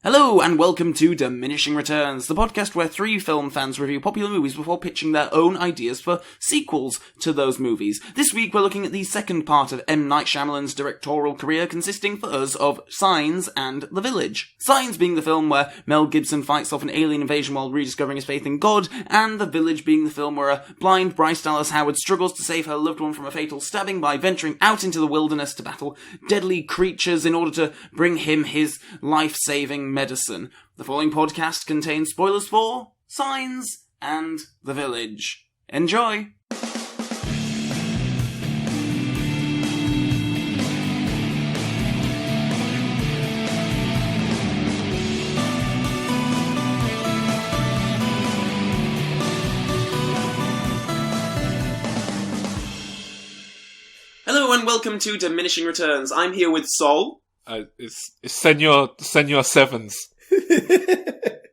Hello and welcome to Diminishing Returns, the podcast where three film fans review popular movies before pitching their own ideas for sequels to those movies. This week we're looking at the second part of M. Night Shyamalan's directorial career, consisting for us of Signs and The Village. Signs being the film where Mel Gibson fights off an alien invasion while rediscovering his faith in God, and The Village being the film where a blind Bryce Dallas Howard struggles to save her loved one from a fatal stabbing by venturing out into the wilderness to battle deadly creatures in order to bring him his life-saving medicine. The following podcast contains spoilers for Signs and The Village. Enjoy! Hello and welcome to Diminishing Returns. I'm here with Sol. It's Senor Sevens.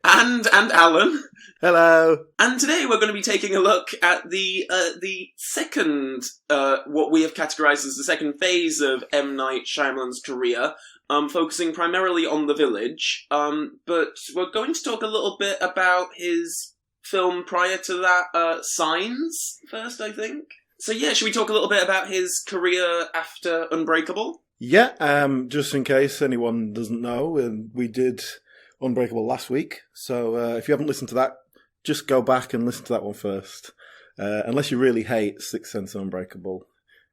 and Alan. Hello. And today we're going to be taking a look at the second, what we have categorised as the second phase of M. Night Shyamalan's career, focusing primarily on The Village. But we're going to talk a little bit about his film prior to that, Signs, first, I think. So yeah, should we talk a little bit about his career after Unbreakable? Yeah, just in case anyone doesn't know, we did Unbreakable last week. So if you haven't listened to that, just go back and listen to that one first. Unless you really hate Sixth Sense and Unbreakable,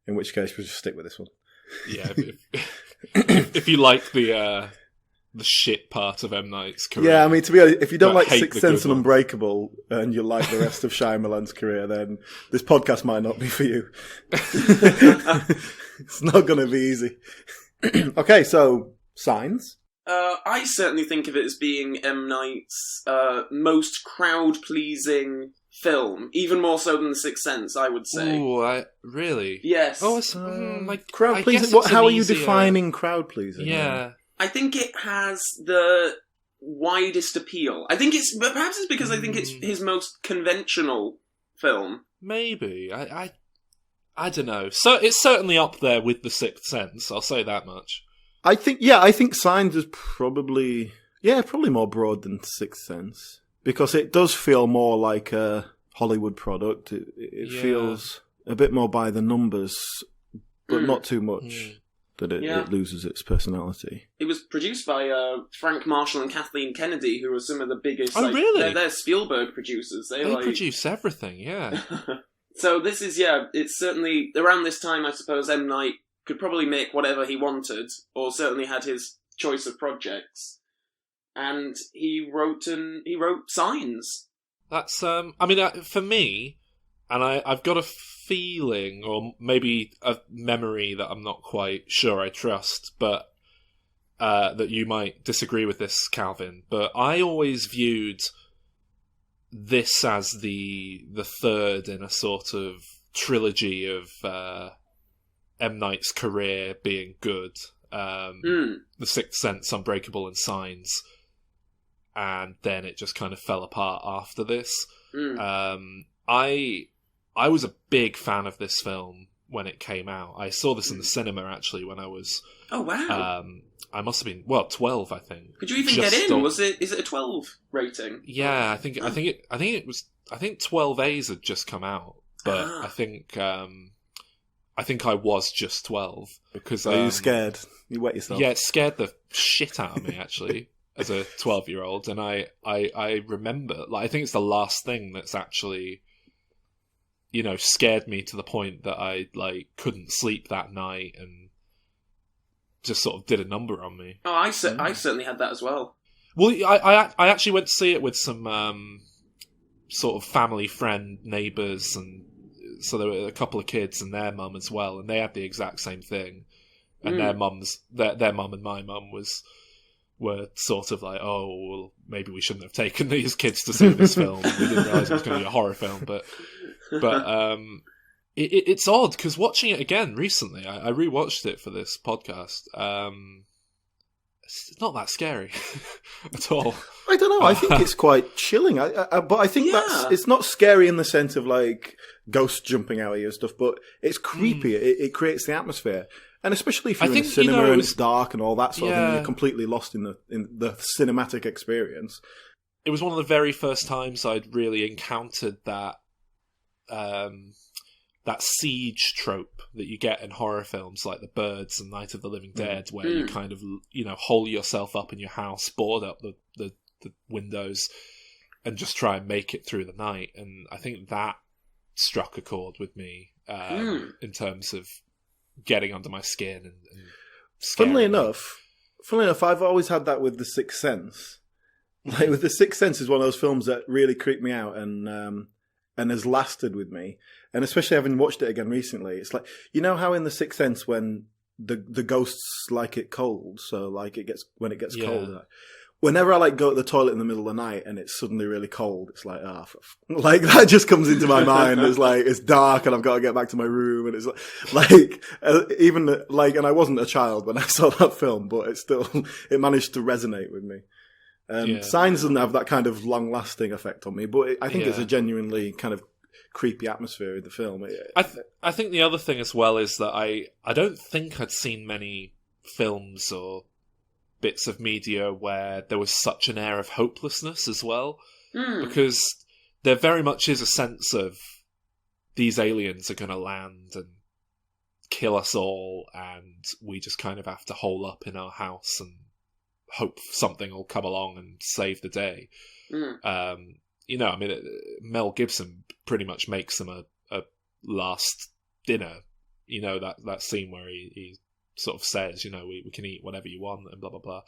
in which case we'll just stick with this one. Yeah, if you like the shit part of M. Night's career. Yeah, I mean, to be honest, if you don't like Sixth Sense and one. Unbreakable, and you like the rest of Shyamalan's career, then this podcast might not be for you. It's not going to be easy. Okay, so, Signs. I certainly think of it as being M. Night's most crowd-pleasing film, even more so than The Sixth Sense, I would say. Oh, really? Yes. Oh, it's like crowd-pleasing? How are you defining crowd-pleasing? Yeah. I think it has the widest appeal. But perhaps it's because I think it's his most conventional film. Maybe. I don't know. So it's certainly up there with The Sixth Sense, I'll say that much. I think Signs is probably more broad than Sixth Sense. Because it does feel more like a Hollywood product. It feels a bit more by the numbers, but not too much that it loses its personality. It was produced by Frank Marshall and Kathleen Kennedy, who are some of the biggest... Oh, really? They're Spielberg producers. They produce everything, yeah. So this is, it's certainly... Around this time, I suppose, M. Night could probably make whatever he wanted, or certainly had his choice of projects. And he wrote Signs. That's, for me, and I've got a feeling, or maybe a memory that I'm not quite sure I trust, but that you might disagree with this, Calvin, but I always viewed this as the third in a sort of trilogy of M. Night's career being good. The Sixth Sense, Unbreakable, and Signs. And then it just kind of fell apart after this. I was a big fan of this film when it came out. I saw this in the cinema, actually, when I was... Oh, wow. I must have been, 12, I think. Could you even get in? Is it a 12 rating? Yeah, I think 12A's had just come out. But I think I was just 12. Because, are you scared? You wet yourself? Yeah, it scared the shit out of me, actually, as a 12-year-old. And I remember, I think it's the last thing that's actually... scared me to the point that I, couldn't sleep that night and just sort of did a number on me. Oh, I certainly had that as well. Well, I actually went to see it with some sort of family friend neighbours, and so there were a couple of kids and their mum as well, and they had the exact same thing. And their mum and my mum were sort of like, oh, well, maybe we shouldn't have taken these kids to see this film. We didn't realise it was going to be a horror film, but it's odd because watching it again recently, I rewatched it for this podcast. It's not that scary at all. I don't know. I think it's quite chilling. But I think it's not scary in the sense of ghosts jumping out of you and stuff. But it's creepy. It creates the atmosphere. And especially if you're in think, a cinema you know, and it's dark and all that sort of thing, Yeah. you're completely lost in the cinematic experience. It was one of the very first times I'd really encountered that that siege trope that you get in horror films like The Birds and Night of the Living Dead, where you kind of, you know, hole yourself up in your house, board up the windows, and just try and make it through the night. And I think that struck a chord with me in terms of getting under my skin and scaring Funnily me. enough, I've always had that with The Sixth Sense. Like, with The Sixth Sense is one of those films that really creeped me out and has lasted with me. And especially having watched it again recently, it's like, you know how in The Sixth Sense when the ghosts like it cold, so like when it gets cold. Whenever I like go to the toilet in the middle of the night and it's suddenly really cold, it's like, like that just comes into my mind. It's like, it's dark and I've got to get back to my room, and it's even like, and I wasn't a child when I saw that film, but it managed to resonate with me. Signs doesn't have that kind of long-lasting effect on me, but I think it's a genuinely kind of creepy atmosphere in the film. I think the other thing as well is that I don't think I'd seen many films or bits of media where there was such an air of hopelessness as well, because there very much is a sense of these aliens are going to land and kill us all, and we just kind of have to hole up in our house and hope something will come along and save the day. You know, I mean, Mel Gibson pretty much makes them a last dinner. You know, that scene where he sort of says, you know, we can eat whatever you want and blah, blah, blah.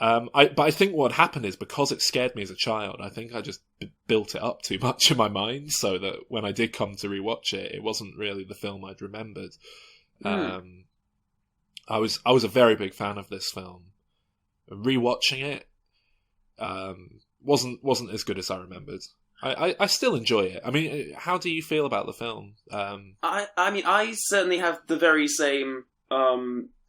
But I think what happened is, because it scared me as a child, I think I just built it up too much in my mind, so that when I did come to rewatch it, it wasn't really the film I'd remembered. I was a very big fan of this film. Rewatching it wasn't as good as I remembered. I still enjoy it. I mean, how do you feel about the film? I mean, I certainly have the very same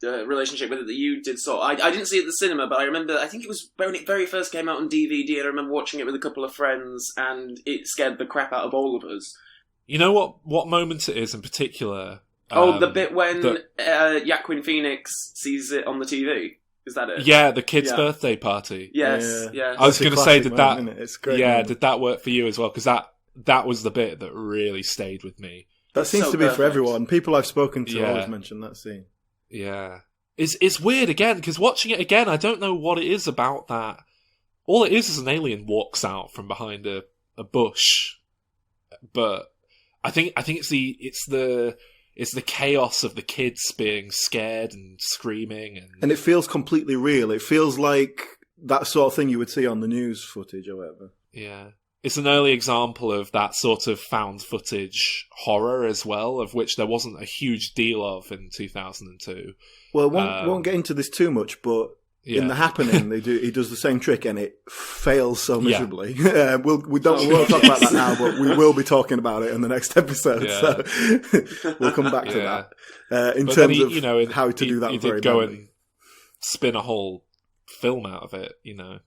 relationship with it that you did. So I didn't see it at the cinema, but I remember, I think it was when it very first came out on DVD, and I remember watching it with a couple of friends, and it scared the crap out of all of us. You know what moment it is in particular? The bit when Joaquin Phoenix sees it on the TV. Is that it? Yeah, the kid's birthday party. Yes, yeah. I was going to say, did did that work for you as well? Because that was the bit that really stayed with me. That seems to be for everyone. People I've spoken to always mention that scene. Yeah. It's weird again, because watching it again, I don't know what it is about that. All it is an alien walks out from behind a bush. But I think it's the chaos of the kids being scared and screaming, and it feels completely real. It feels like that sort of thing you would see on the news footage or whatever. Yeah. It's an early example of that sort of found footage horror as well, of which there wasn't a huge deal of in 2002. Well, won't get into this too much, but in The Happening, he does the same trick, and it fails so miserably. Yeah. we won't talk about that now, but we will be talking about it in the next episode. Yeah. So we'll come back to that in terms of how to do that. He very did go badly. and spin a whole film out of it, Yeah.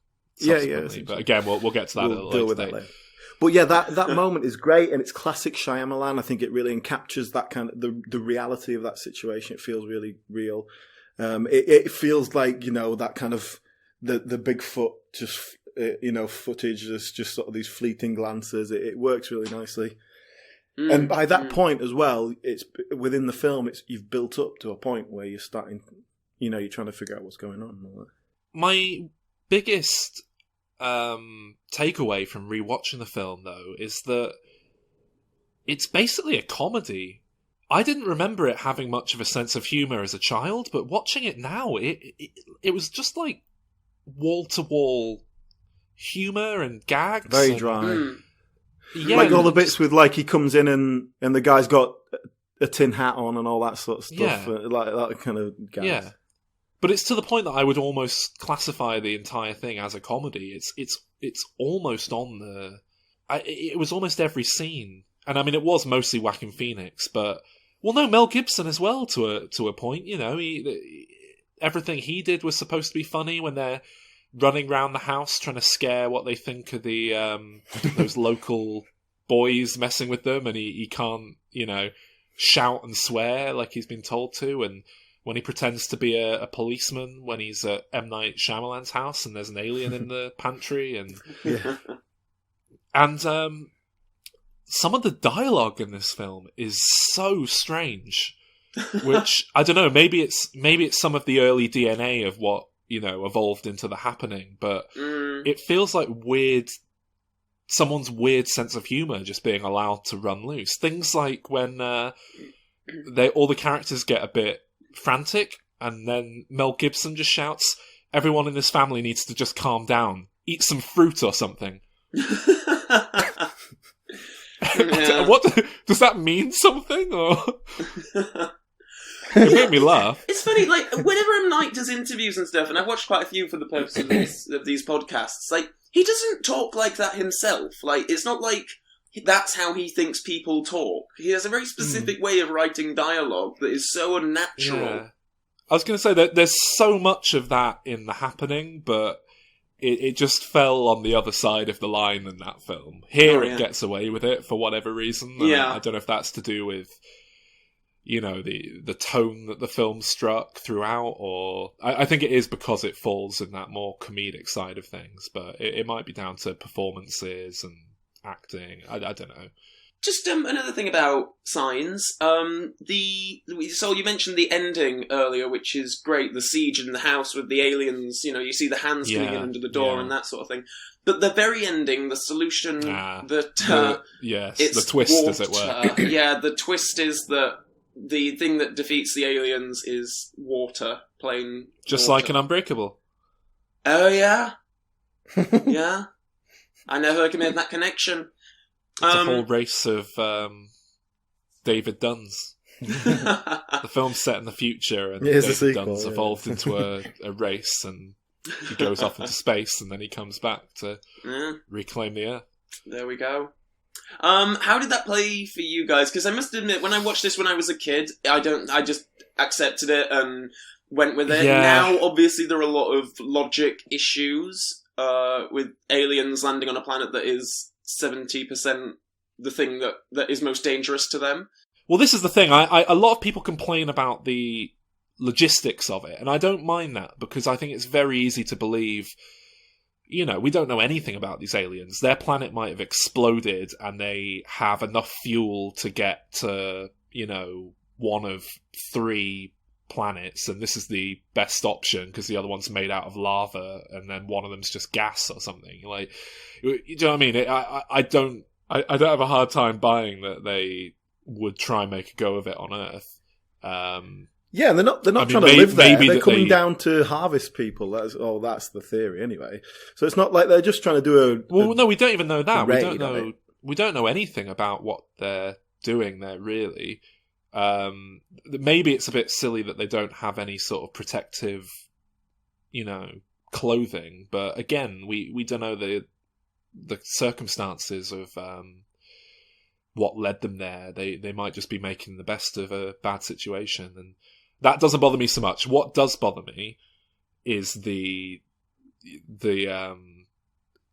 But again, we'll get to that we'll a deal little with later. that later. But yeah, that moment is great, and it's classic Shyamalan. I think it really captures that kind of the reality of that situation. It feels really real. It feels like, that kind of the Bigfoot just footage. There's just sort of these fleeting glances. It works really nicely. And by that point as well, it's within the film. You've built up to a point where you're starting. You're trying to figure out what's going on. And all that. My biggest takeaway from rewatching the film, though, is that it's basically a comedy. I didn't remember it having much of a sense of humour as a child, but watching it now, it was just like wall-to-wall humour and gags. Very dry. Yeah, like all the bits with he comes in and the guy's got a tin hat on and all that sort of stuff. Yeah. Like that kind of gags. Yeah. But it's to the point that I would almost classify the entire thing as a comedy. It's almost on the... it was almost every scene. And I mean, it was mostly Joaquin Phoenix, but... Well, no, Mel Gibson as well, to a point. Everything he did was supposed to be funny when they're running around the house trying to scare what they think are those local boys messing with them, and he can't, shout and swear like he's been told to, and when he pretends to be a policeman when he's at M. Night Shyamalan's house and there's an alien in the pantry. And some of the dialogue in this film is so strange, which, I don't know, maybe it's some of the early DNA of what, evolved into The Happening, but it feels like someone's weird sense of humour just being allowed to run loose. Things like when all the characters get a bit frantic, and then Mel Gibson just shouts, "Everyone in this family needs to just calm down. Eat some fruit or something." What does that mean? Something or? It made me laugh. It's funny, like, whenever M. Night does interviews and stuff, and I've watched quite a few for the purposes of these podcasts, like, he doesn't talk like that himself. Like, it's not like that's how he thinks people talk. He has a very specific way of writing dialogue that is so unnatural. Yeah. I was going to say that there's so much of that in The Happening, but it just fell on the other side of the line in that film. Here it gets away with it for whatever reason. I don't know if that's to do with the tone that the film struck throughout, or I think it is because it falls in that more comedic side of things, but it might be down to performances and acting. I don't know. Just another thing about Signs. So you mentioned the ending earlier, which is great. The siege in the house with the aliens. You see the hands coming in under the door and that sort of thing. But the very ending, the solution that it's the twist, water. As it were. The twist is that the thing that defeats the aliens is water, plain just water. Like an Unbreakable. Oh, yeah. Yeah. I never made that connection. It's a whole race of David Dunns. The film's set in the future, and David Dunn's evolved into a race, and he goes off into space, and then he comes back to reclaim the Earth. There we go. How did that play for you guys? Because I must admit, when I watched this when I was a kid, I just accepted it and went with it. Yeah. Now, obviously, there are a lot of logic issues with aliens landing on a planet that is 70% the thing that is most dangerous to them. Well, this is the thing. A lot of people complain about the logistics of it, and I don't mind that, because I think it's very easy to believe... we don't know anything about these aliens. Their planet might have exploded and they have enough fuel to get to, one of 3 planets, and this is the best option because the other one's made out of lava, and then one of them's just gas or something. Like, you know what I mean? I don't have a hard time buying that they would try and make a go of it on Earth. Yeah, and they're not trying to live there. They're coming down to harvest people. That's the theory anyway. So it's not like they're just trying to do no, we don't even know that. We don't know anything about what they're doing there, really. Maybe it's a bit silly that they don't have any sort of protective, clothing. But again, we don't know the circumstances of what led them there. They might just be making the best of a bad situation, and that doesn't bother me so much. What does bother me is the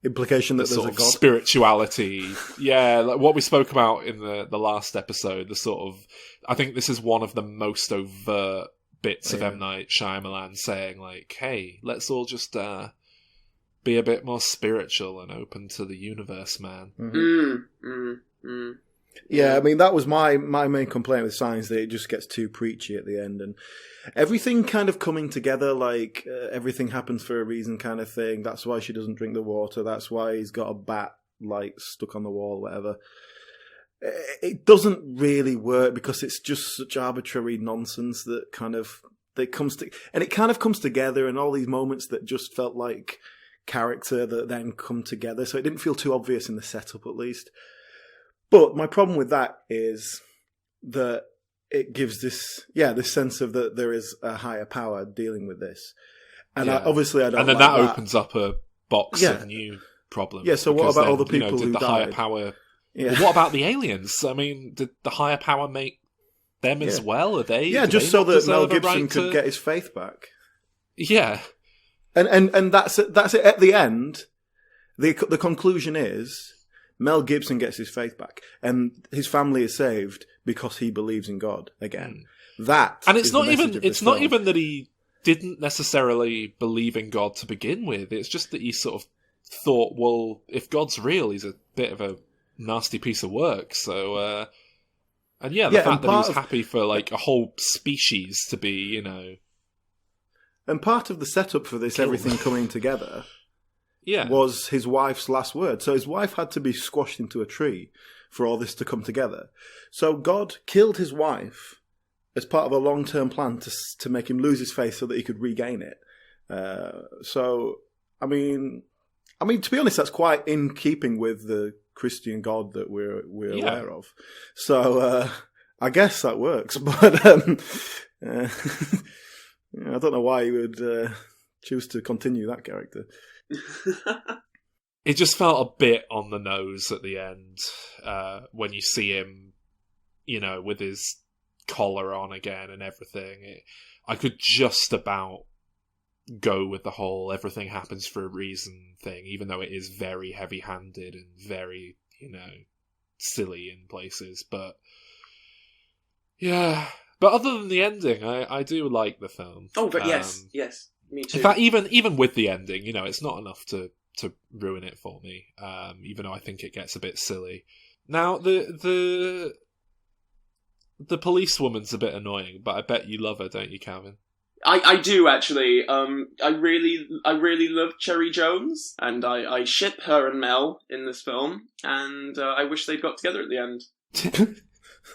implication that the there's sort a of god. Spirituality. Yeah, like what we spoke about in the last episode. The sort of, I think this is one of the most overt bits of M. Night Shyamalan saying, like, "Hey, let's all just be a bit more spiritual and open to the universe, man." Mm-hmm. Yeah, I mean, that was my main complaint with Signs, that it just gets too preachy at the end, and everything kind of coming together, like everything happens for a reason kind of thing. That's why she doesn't drink the water. That's why he's got a bat like stuck on the wall, whatever. It doesn't really work because it's just such arbitrary nonsense that kind of comes together, and all these moments that just felt like character that then come together. So it didn't feel too obvious in the setup, at least. But my problem with that is that it gives this sense of that there is a higher power dealing with this. And obviously I don't. And then like that opens up a box of new problems. Yeah, so what about all the people did who the died? higher power... Yeah. Well, what about the aliens? I mean, did the higher power make them as well? Are they? Yeah, just so that Mel Gibson could get his faith back. Yeah. And that's it. At the end, the conclusion is Mel Gibson gets his faith back, and his family is saved because he believes in God again. That and it's is the not message even of this it's not film. even that he didn't necessarily believe in God to begin with. It's just that he sort of thought, well, if God's real, he's a bit of a nasty piece of work. So, and the fact that he was happy for like a whole species to be, you know. And part of the setup for this everything coming together was his wife's last word. So his wife had to be squashed into a tree for all this to come together. So God killed his wife as part of a long-term plan to make him lose his faith so that he could regain it. So, I mean, to be honest, that's quite in keeping with the Christian God that we're aware of. So, I guess that works. But I don't know why he would choose to continue that character. It just felt a bit on the nose at the end when you see him, you know, with his collar on again and everything. I could just about go with the whole everything happens for a reason thing, even though it is very heavy-handed and very, you know, silly in places. But yeah, but other than the ending, I do like the film. Oh, but yes, me too. In fact, even with the ending, you know, it's not enough to ruin it for me. Even though I think it gets a bit silly. Now the policewoman's a bit annoying, but I bet you love her, don't you, Calvin? I do actually. I really love Cherry Jones, and I ship her and Mel in this film, and I wish they'd got together at the end.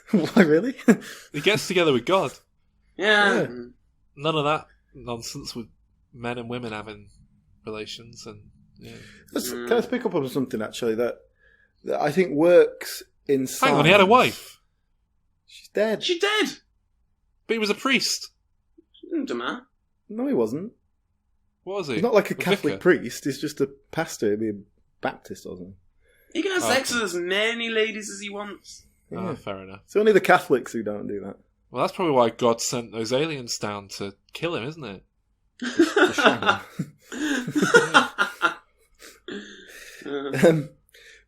Why, really? He gets together with God. Yeah. None of that nonsense with men and women having relations, and Can I pick up on something actually that I think works in Signs? Hang on, he had a wife. She's dead. She dead. But he was a priest. Doesn't matter. No, he wasn't. What was he? He's not like a A Catholic vicar? priest. He's just a pastor. He'd be a Baptist or something. He can have sex with as many ladies as he wants. Yeah. Oh, fair enough. It's only the Catholics who don't do that. Well, that's probably why God sent those aliens down to kill him, isn't it?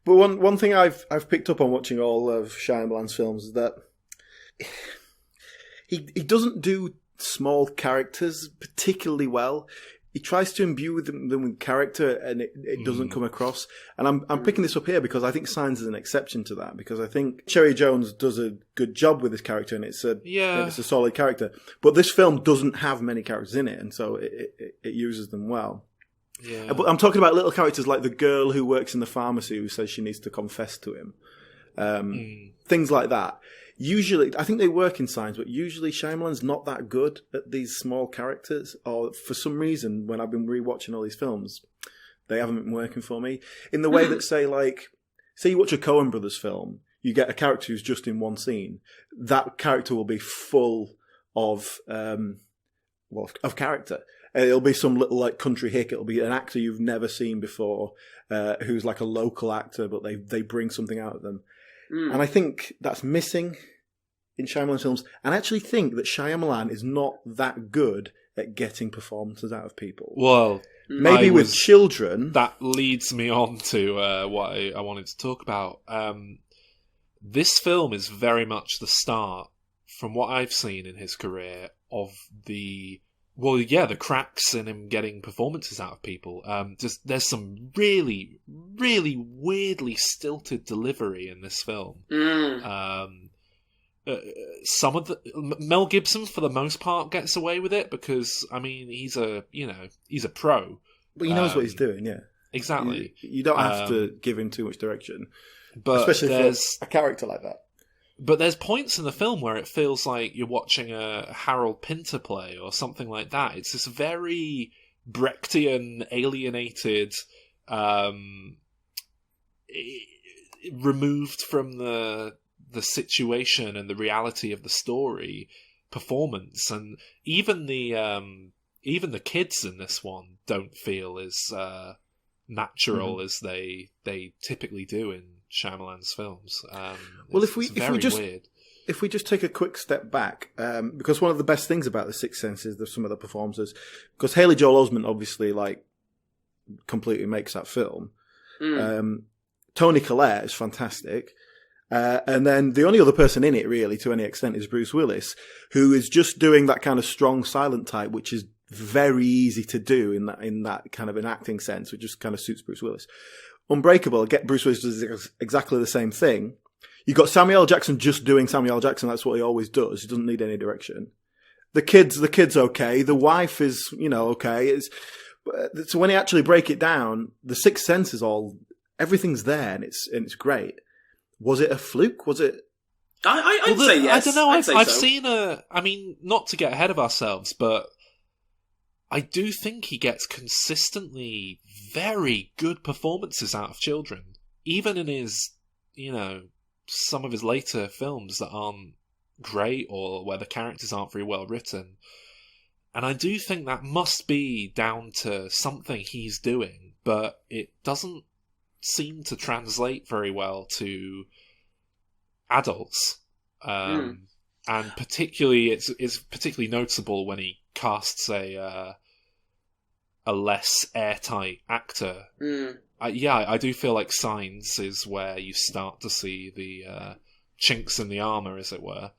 But one thing I've picked up on watching all of Shyamalan's films is that he doesn't do small characters particularly well. He tries to imbue them with character, and it doesn't come across. And I'm picking this up here because I think Signs is an exception to that, because I think Cherry Jones does a good job with his character, and it's a solid character. But this film doesn't have many characters in it, and so it uses them well. Yeah. But I'm talking about little characters like the girl who works in the pharmacy who says she needs to confess to him. Things like that. Usually, I think they work in Signs, but usually Shyamalan's not that good at these small characters, or for some reason, when I've been rewatching all these films, they haven't been working for me. In the way that, say you watch a Coen Brothers film, you get a character who's just in one scene. That character will be full of character. It'll be some little like country hick. It'll be an actor you've never seen before, who's like a local actor, but they bring something out of them. And I think that's missing in Shyamalan films. And I actually think that Shyamalan is not that good at getting performances out of people. Well, maybe with children. That leads me on to what I wanted to talk about. This film is very much the start, from what I've seen in his career, of the cracks in him getting performances out of people. There's some really, really weirdly stilted delivery in this film. Some of Mel Gibson, for the most part, gets away with it because, I mean, he's a pro. But he knows what he's doing, yeah. Exactly. You don't have to give him too much direction, but especially for a character like that. But there's points in the film where it feels like you're watching a Harold Pinter play or something like that. It's this very Brechtian, alienated, removed from the situation and the reality of the story performance. And even the kids in this one don't feel as natural as they typically do in Shyamalan's films. Well, if we just take a quick step back, because one of the best things about The Sixth Sense is some of the performances, because Haley Joel Osment obviously completely makes that film. Toni Collette is fantastic, And then the only other person in it, really, to any extent, is Bruce Willis, who is just doing that kind of strong, silent type, which is very easy to do in that kind of an acting sense, which just kind of suits Bruce Willis. Unbreakable, Bruce Willis does exactly the same thing. You got Samuel L. Jackson just doing Samuel L. Jackson. That's what he always does. He doesn't need any direction. The kid's okay. The wife is, okay. So when you actually break it down, the Sixth Sense is everything's there, and it's great. Was it a fluke? Was it? I'd say yes. I don't know. I've so. seen I mean, not to get ahead of ourselves, but I do think he gets consistently very good performances out of children, even in his, some of his later films that aren't great or where the characters aren't very well written. And I do think that must be down to something he's doing, but it doesn't seem to translate very well to adults. And particularly, it's particularly noticeable when he casts a less airtight actor. I do feel like Signs is where you start to see the chinks in the armour, as it were.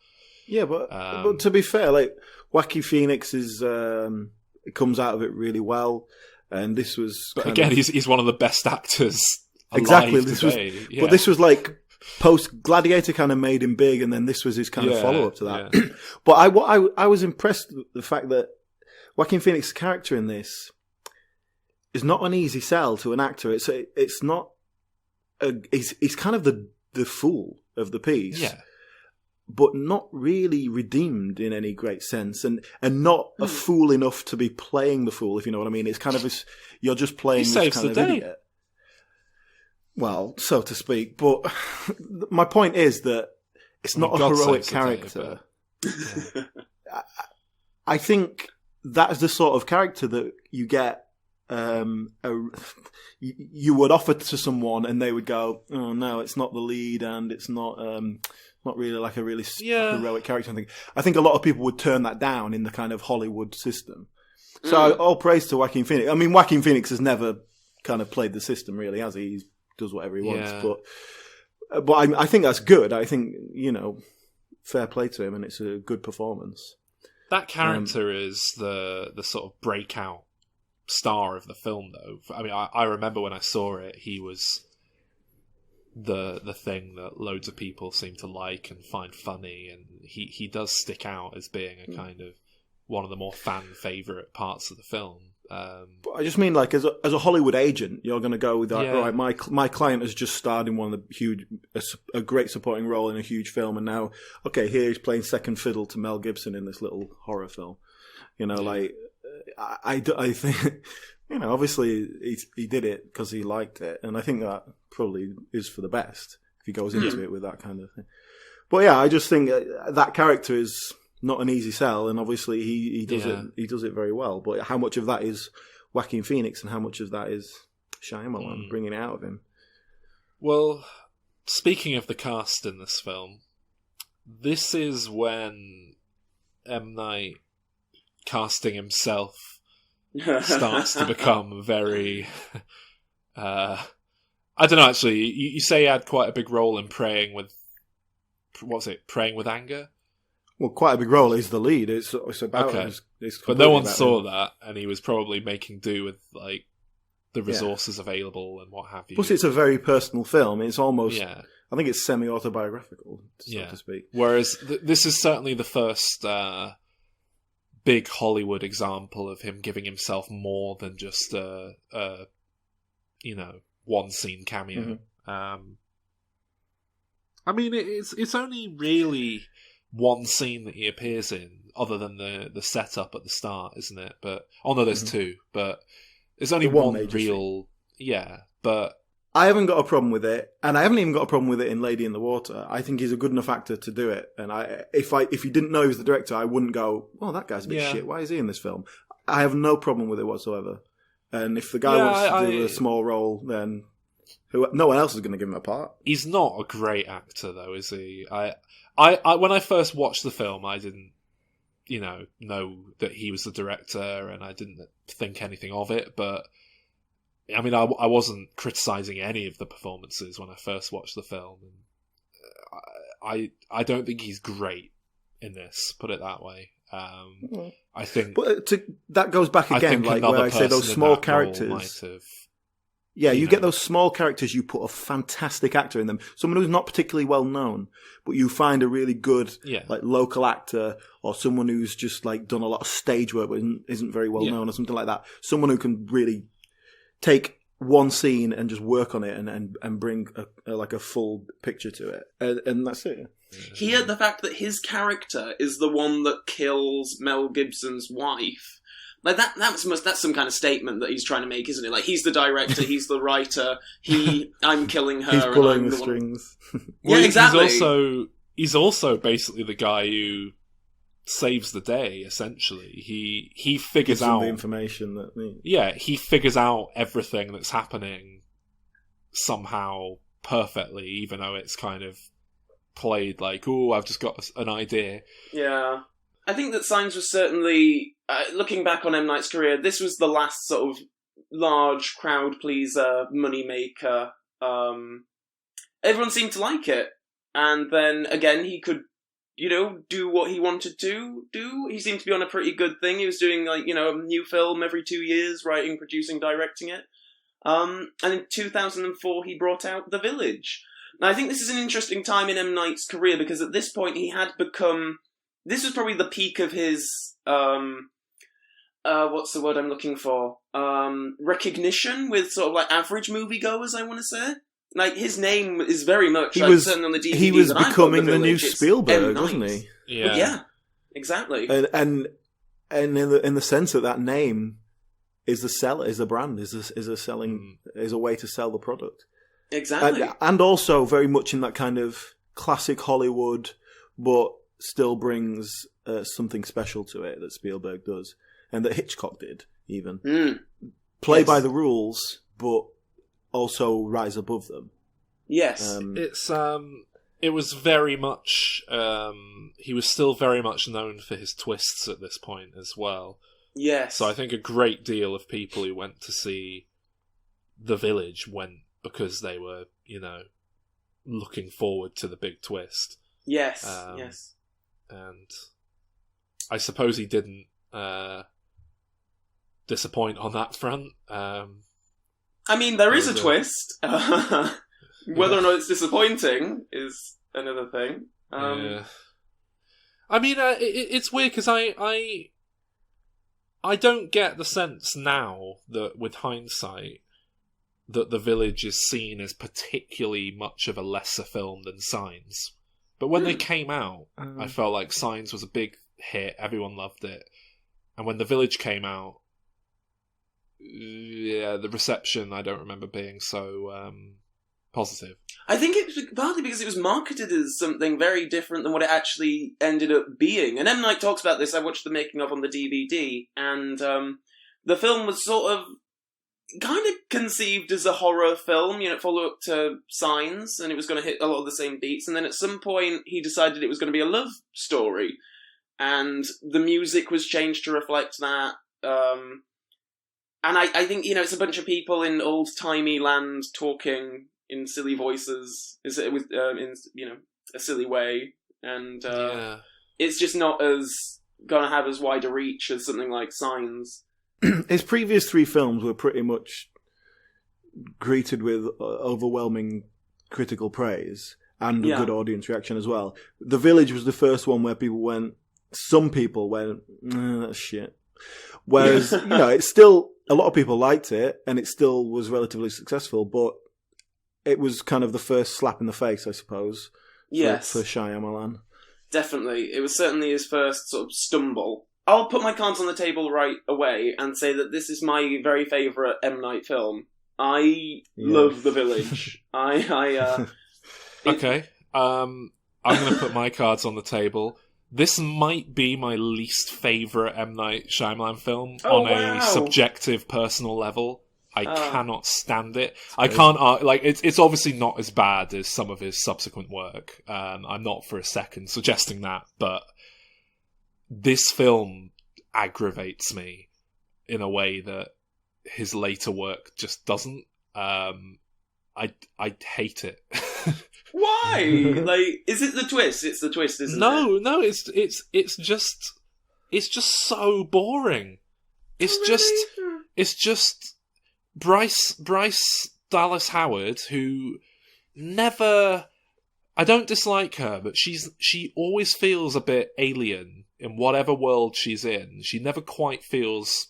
Yeah, but to be fair, like Joaquin Phoenix comes out of it really well, and this was. But again, he's one of the best actors alive exactly. Today. But this was like post Gladiator kind of made him big, and then this was his kind of follow up to that. Yeah. But I was impressed with the fact that Joaquin Phoenix's character in this is not an easy sell to an actor. It's not. He's kind of the fool of the piece. Yeah. But not really redeemed in any great sense, and not a fool enough to be playing the fool, if you know what I mean. It's kind of you're just playing this kind of idiot. Well, so to speak. But my point is that it's not a heroic character. Yeah. I think that's the sort of character that you get. You would offer to someone, and they would go, "Oh no, it's not the lead, and it's not really like a really heroic character." I think a lot of people would turn that down in the kind of Hollywood system. So all praise to Joaquin Phoenix. I mean, Joaquin Phoenix has never kind of played the system, really, has he? He does whatever he wants. Yeah. But I think that's good. I think, fair play to him, and it's a good performance. That character is the sort of breakout star of the film, though. I mean, I remember when I saw it, he was the thing that loads of people seem to like and find funny, and he does stick out as being a kind of one of the more fan favourite parts of the film. But I just mean, like, as a Hollywood agent, you're going to go with that. Yeah. Right, my client has just starred in one of the a great supporting role in a huge film, and now, okay, here he's playing second fiddle to Mel Gibson in this little horror film. Like, I think, obviously he did it because he liked it, and I think that probably is for the best if he goes into it with that kind of thing. But yeah, I just think that character is not an easy sell, and obviously he does it. He does it very well. But how much of that is Joaquin Phoenix, and how much of that is Shyamalan bringing it out of him? Well, speaking of the cast in this film, this is when M. Night casting himself starts to become very. I don't know. Actually, you say he had quite a big role in Praying with. What was it? Praying with Anger. Well, quite a big role. He's the lead. It's about him. But no one saw that, and he was probably making do with like the resources available and what have you. Plus, it's a very personal film. It's almost, I think it's semi-autobiographical, so to speak. Whereas this is certainly the first big Hollywood example of him giving himself more than just a one scene cameo. Mm-hmm. I mean, it's only really one scene that he appears in, other than the setup at the start, isn't it? But there's two, but there's only one real scene. But I haven't got a problem with it, and I haven't even got a problem with it in Lady in the Water. I think he's a good enough actor to do it, and if you didn't know he was the director, I wouldn't go, "Well, that guy's a bit shit. Why is he in this film?" I have no problem with it whatsoever. And if the guy wants to do a small role, then no one else is going to give him a part. He's not a great actor, though, is he? I when I first watched the film, I didn't, know that he was the director, and I didn't think anything of it. But I mean, I wasn't criticising any of the performances when I first watched the film. And I don't think he's great in this. Put it that way. I think, but that goes back again, like where I say those small characters. Yeah, you get those small characters, you put a fantastic actor in them. Someone who's not particularly well known, but you find a really good like local actor or someone who's just like done a lot of stage work but isn't very well known or something like that. Someone who can really take one scene and just work on it and bring a full picture to it. And that's it. Here, the fact that his character is the one that kills Mel Gibson's wife, like that's some kind of statement that he's trying to make, isn't it? Like, he's the director, he's the writer, I'm killing her. He's pulling and I'm the strings. Yeah, exactly. He's also basically the guy who saves the day. Essentially, he figures out the information that. He figures out everything that's happening somehow perfectly, even though it's kind of played like, oh, I've just got an idea. Yeah. I think that Signs was certainly, looking back on M. Night's career, this was the last sort of large crowd pleaser, money maker. Everyone seemed to like it. And then, again, he could, do what he wanted to do. He seemed to be on a pretty good thing. He was doing, like, a new film every 2 years, writing, producing, directing it. And in 2004, he brought out The Village. Now, I think this is an interesting time in M. Night's career, because at this point he had become... This was probably the peak of his, what's the word I'm looking for? Recognition with sort of like average moviegoers, I want to say. Like, his name is very much, certainly on the DVD. He was becoming the new Spielberg, wasn't he? Yeah, exactly. And in the sense that name is the seller, is a brand, is a way to sell the product. Exactly. And also very much in that kind of classic Hollywood, but still brings something special to it that Spielberg does, and that Hitchcock did, even. Play by the rules, but also rise above them. Yes. It was very much... he was still very much known for his twists at this point as well. Yes. So I think a great deal of people who went to see The Village went because they were, looking forward to the big twist. Yes, yes. And I suppose he didn't disappoint on that front. I mean, there is a twist. Whether or not it's disappointing is another thing. Yeah. I mean, it's weird because I don't get the sense now that, with hindsight, that The Village is seen as particularly much of a lesser film than Signs. But when they came out, I felt like Signs was a big hit. Everyone loved it. And when The Village came out, the reception I don't remember being so positive. I think it's partly because it was marketed as something very different than what it actually ended up being. And M. Night talks about this. I watched the making of on the DVD, and the film was sort of kind of conceived as a horror film, follow-up to Signs, and it was going to hit a lot of the same beats, and then at some point he decided it was going to be a love story, and the music was changed to reflect that, and I think, it's a bunch of people in old-timey land talking in silly voices, in a silly way, and it's just not as going to have as wide a reach as something like Signs. His previous 3 films were pretty much greeted with overwhelming critical praise and a good audience reaction as well. The Village was the first one where some people went, that's shit. Whereas, it's still, a lot of people liked it, and it still was relatively successful, but it was kind of the first slap in the face, I suppose, for Shyamalan. Definitely. It was certainly his first sort of stumble. I'll put my cards on the table right away and say that this is my very favourite M. Night film. I love The Village. Okay. I'm going to put my cards on the table. This might be my least favourite M. Night Shyamalan film a subjective, personal level. I cannot stand it. I can't... it's obviously not as bad as some of his subsequent work. I'm not for a second suggesting that, but... This film aggravates me in a way that his later work just doesn't. I I hate it. Why? Like, is it the twist? It's the twist, isn't it? No, it's just so boring. It's just Bryce Dallas Howard, who never. I don't dislike her, but she always feels a bit alien in whatever world she's in. She never quite feels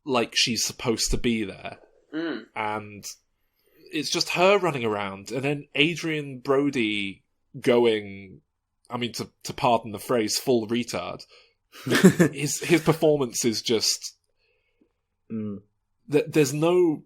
like she's supposed to be there. And it's just her running around, and then Adrian Brody going, I mean, to pardon the phrase, full retard. his performance is just there's no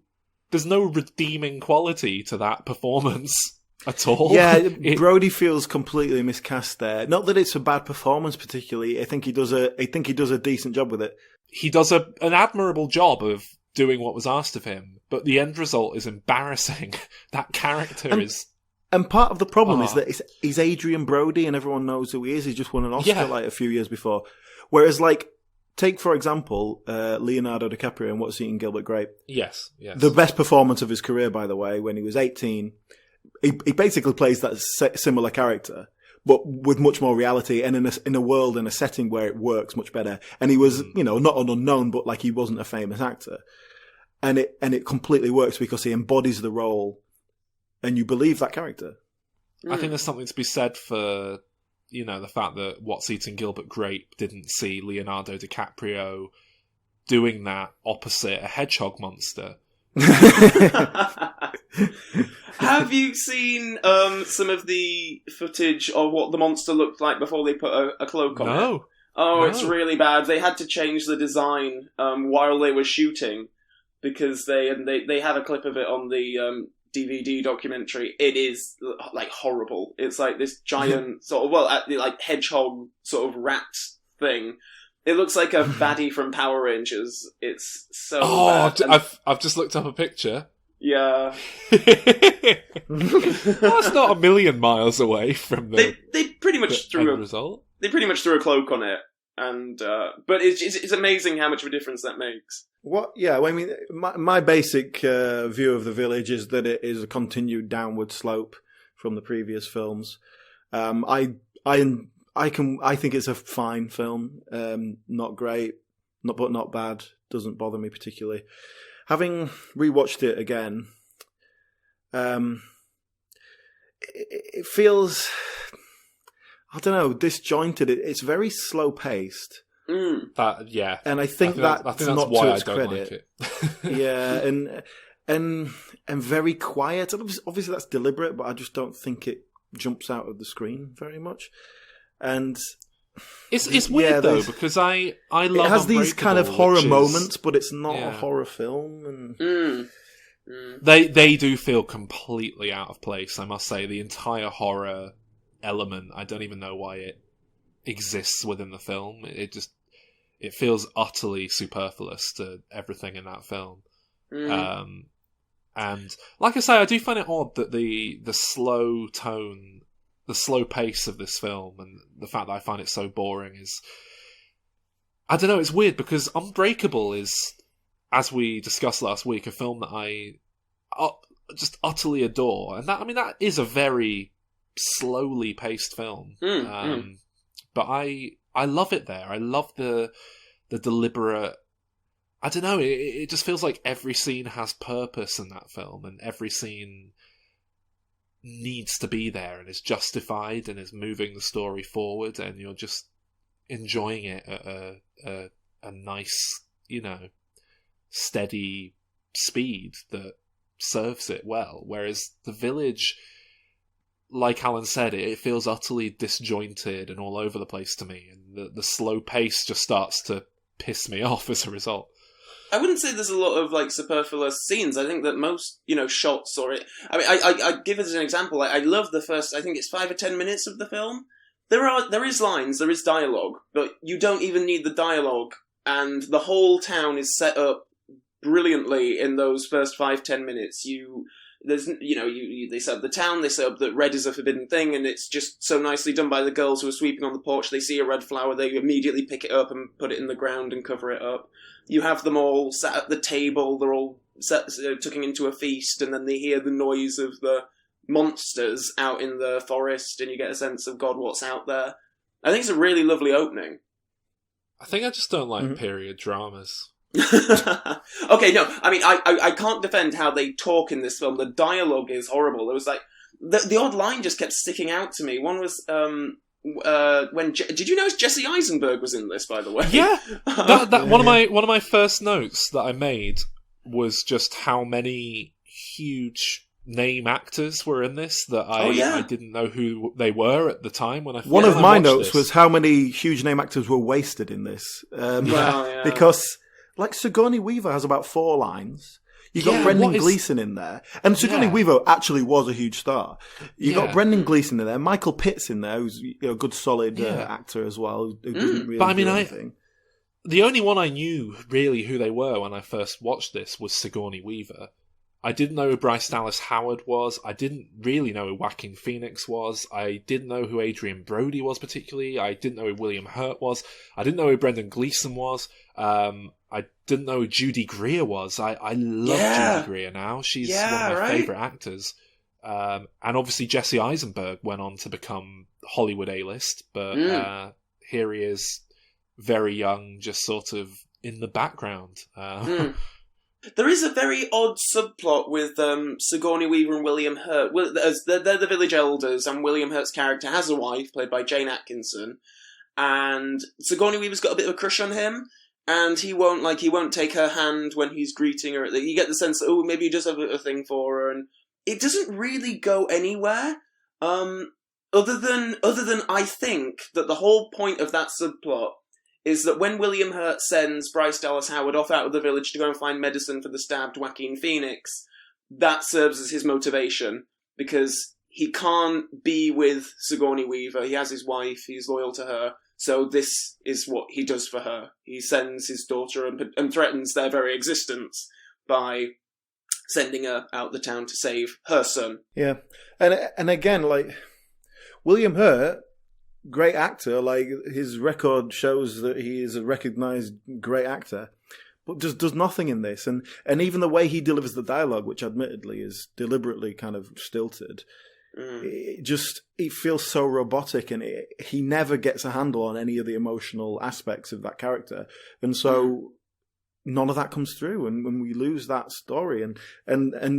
redeeming quality to that performance at all. Yeah, Brody feels completely miscast there. Not that it's a bad performance particularly. I think he does a decent job with it. He does an admirable job of doing what was asked of him, but the end result is embarrassing. That character is... And part of the problem is that he's Adrian Brody and everyone knows who he is. He just won an Oscar like a few years before. Whereas, like, take, for example, Leonardo DiCaprio in What's Eating Gilbert Grape. Yes. The best performance of his career, by the way, when he was 18. He basically plays that similar character, but with much more reality and in a world and a setting where it works much better. And he was, not an unknown, but like he wasn't a famous actor. And it completely works because he embodies the role and you believe that character. I think there's something to be said for, the fact that What's Eating Gilbert Grape didn't see Leonardo DiCaprio doing that opposite a hedgehog monster. Have you seen some of the footage of what the monster looked like before they put a cloak on it? No. Oh, it's really bad. They had to change the design while they were shooting because they have a clip of it on the DVD documentary. It is like horrible. It's like this giant sort of like hedgehog sort of rat thing. It looks like a baddie from Power Rangers. It's so bad. I've just looked up a picture. Yeah. That's not a million miles away from the they pretty much threw result. They pretty much threw a cloak on it, and but it's amazing how much of a difference that makes. What? Yeah, well, I mean, my basic view of The Village is that it is a continued downward slope from the previous films. I think it's a fine film. Not great, but not bad. Doesn't bother me particularly. Having rewatched it again, it feels, I don't know, disjointed. It's very slow paced. And I think that's not why to its I don't credit. like it. Yeah, and very quiet. Obviously, that's deliberate, but I just don't think it jumps out of the screen very much. And it's weird though because I love it has these kind of horror moments, but it's not a horror film. And they do feel completely out of place. I must say, the entire horror element, I don't even know why it exists within the film. It feels utterly superfluous to everything in that film. And like I say, I do find it odd that the slow tone, the slow pace of this film, and the fact that I find it so boring is, I don't know, it's weird because Unbreakable is, as we discussed last week, a film that I just utterly adore, and that is a very slowly paced film. But I love it there. I love the deliberate. I don't know. It just feels like every scene has purpose in that film, and every scene needs to be there and is justified and is moving the story forward, and you're just enjoying it at a nice, steady speed that serves it well. Whereas The Village, like Alan said, it feels utterly disjointed and all over the place to me, and the slow pace just starts to piss me off as a result. I wouldn't say there's a lot of superfluous scenes. I think that most shots or it. I mean, I give it as an example. I love the first. I think it's 5 or 10 minutes of the film. There is lines, there is dialogue, but you don't even need the dialogue, and the whole town is set up brilliantly in those first 5-10 minutes. They set up the town, they set up that red is a forbidden thing, and it's just so nicely done by the girls who are sweeping on the porch. They see a red flower, they immediately pick it up and put it in the ground and cover it up. You have them all sat at the table, they're all tucking into a feast, and then they hear the noise of the monsters out in the forest, and you get a sense of, God, what's out there. I think it's a really lovely opening. I think I just don't like period dramas. Okay, no, I mean, I can't defend how they talk in this film. The dialogue is horrible. There was like, the odd line just kept sticking out to me. One was, when did you notice Jesse Eisenberg was in this, by the way? Yeah, one of my first notes that I made was just how many huge name actors were in this that I didn't know who they were at the time when I one of my notes was how many huge name actors were wasted in this. Because like Sigourney Weaver has about 4 lines. You got Brendan Gleeson in there, and Sigourney Weaver actually was a huge star. You got Brendan Gleeson in there, Michael Pitt's in there, who's a good solid actor as well. Who didn't really do anything. The only one I knew really who they were when I first watched this was Sigourney Weaver. I didn't know who Bryce Dallas Howard was. I didn't really know who Joaquin Phoenix was. I didn't know who Adrian Brody was particularly. I didn't know who William Hurt was. I didn't know who Brendan Gleeson was. I didn't know who Judy Greer was. I love Judy Greer now. She's one of my favourite actors. And obviously Jesse Eisenberg went on to become Hollywood A-list, but here he is, very young, just sort of in the background. There is a very odd subplot with Sigourney Weaver and William Hurt. They're the village elders, and William Hurt's character has a wife, played by Jane Atkinson, and Sigourney Weaver's got a bit of a crush on him, and he won't take her hand when he's greeting her. You get the sense that, maybe he does have a thing for her, and it doesn't really go anywhere. Other than I think that the whole point of that subplot is that when William Hurt sends Bryce Dallas Howard off out of the village to go and find medicine for the stabbed Joaquin Phoenix, that serves as his motivation, because he can't be with Sigourney Weaver. He has his wife, he's loyal to her, so this is what he does for her. He sends his daughter and threatens their very existence by sending her out the town to save her son. Yeah, and again, like, William Hurt, great actor, like, his record shows that he is a recognised great actor, but just does nothing in this. And even the way he delivers the dialogue, which admittedly is deliberately kind of stilted, it feels so robotic, and he never gets a handle on any of the emotional aspects of that character. And so none of that comes through, and when we lose that story, and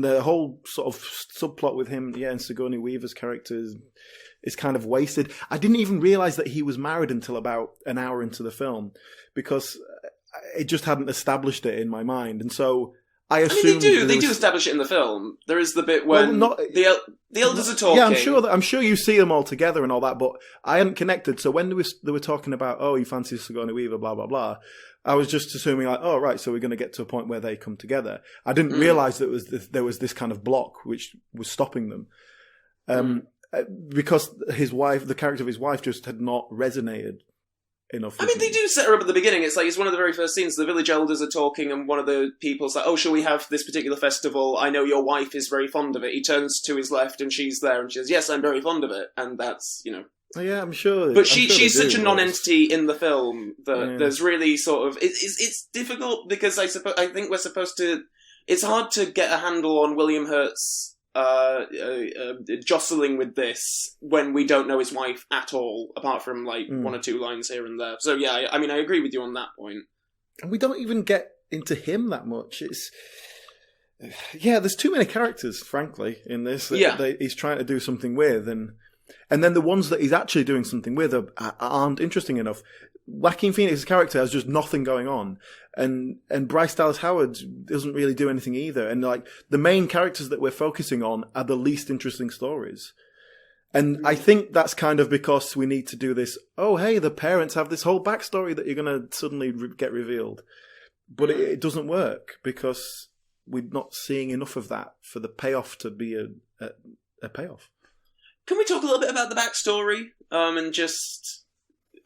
the whole sort of subplot with him, and Sigourney Weaver's character is kind of wasted. I didn't even realise that he was married until about an hour into the film, because it just hadn't established it in my mind, and so I assumed they do establish it in the film. There is the bit when the elders are talking. Yeah, I'm sure you see them all together and all that, but I hadn't connected. So when they were talking about, he fancies Sigourney Weaver, blah blah blah, I was just assuming like, oh right, so we're going to get to a point where they come together. I didn't realise that there was this kind of block which was stopping them, because his wife, the character of his wife, just had not resonated enough. I mean, they do set her up at the beginning. It's like, it's one of the very first scenes. The village elders are talking, and one of the people's like, shall we have this particular festival? I know your wife is very fond of it. He turns to his left, and she's there, and she says, yes, I'm very fond of it. And that's, Oh, yeah, I'm sure. But she's such a non-entity in the film that there's really sort of... It's difficult, because I think we're supposed to... It's hard to get a handle on William Hurt's jostling with this when we don't know his wife at all, apart from like one or two lines here and there. So yeah, I mean, I agree with you on that point. And we don't even get into him that much. There's too many characters, frankly, in this that he's trying to do something with, and then the ones that he's actually doing something with aren't interesting enough. Joaquin Phoenix's character has just nothing going on, and Bryce Dallas Howard doesn't really do anything either. And like, the main characters that we're focusing on are the least interesting stories. And I think that's kind of because we need to do this. Oh, hey, the parents have this whole backstory that you're going to suddenly get revealed, but it doesn't work because we're not seeing enough of that for the payoff to be a payoff. Can we talk a little bit about the backstory and just?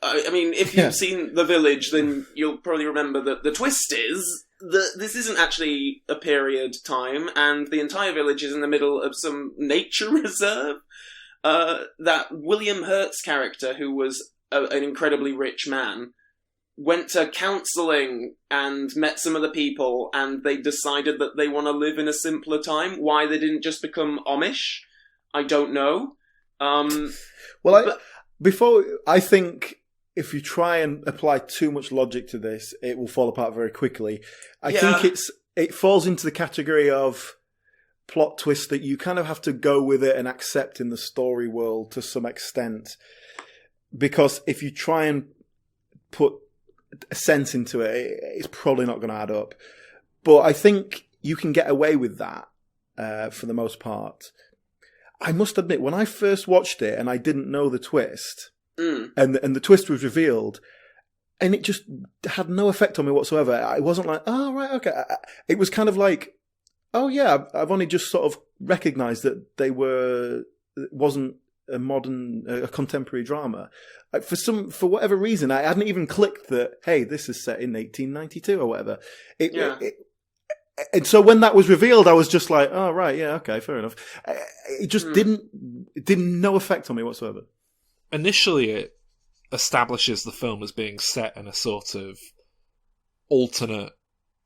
I mean, if you've seen The Village, then you'll probably remember that the twist is that this isn't actually a period time, and the entire village is in the middle of some nature reserve. That William Hurt's character, who was an incredibly rich man, went to counselling and met some other people, and they decided that they want to live in a simpler time. Why they didn't just become Amish, I don't know. I think if you try and apply too much logic to this, it will fall apart very quickly. I think it falls into the category of plot twist that you kind of have to go with it and accept in the story world to some extent. Because if you try and put a sense into it, it's probably not going to add up. But I think you can get away with that for the most part. I must admit, when I first watched it and I didn't know the twist, and the twist was revealed, and it just had no effect on me whatsoever. I wasn't like, oh, right, okay. It was kind of like, oh, yeah, I've only just sort of recognised that it wasn't a contemporary drama. For whatever reason, I hadn't even clicked that, hey, this is set in 1892 or whatever. And so when that was revealed, I was just like, oh, right, yeah, okay, fair enough. It just didn't no effect on me whatsoever. Initially, it establishes the film as being set in a sort of alternate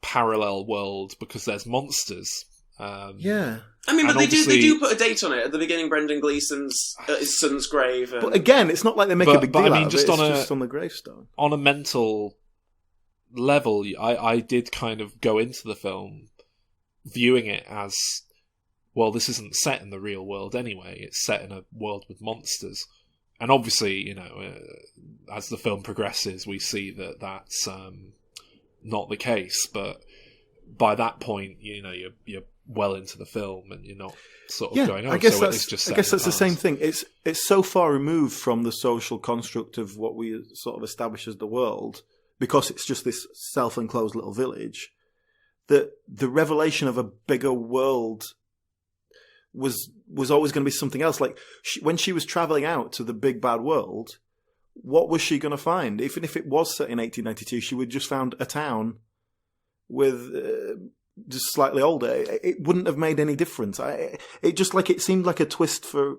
parallel world because there's monsters. Yeah. I mean, but they do put a date on it at the beginning. Brendan Gleeson's his son's grave. But again, it's not like they make a big deal out of it. It's just on the gravestone. On a mental level, I did kind of go into the film viewing it as, well, this isn't set in the real world anyway. It's set in a world with monsters. And obviously, as the film progresses, we see that that's not the case. But by that point, you're well into the film, and you're not sort of going, "Oh, I guess that's the same thing." It's so far removed from the social construct of what we sort of establish as the world, because it's just this self-enclosed little village, that the revelation of a bigger world was always going to be something else. Like when she was traveling out to the big bad world, what was she going to find? Even if it was set in 1892, she would just found a town with just slightly older. It wouldn't have made any difference. It seemed like a twist for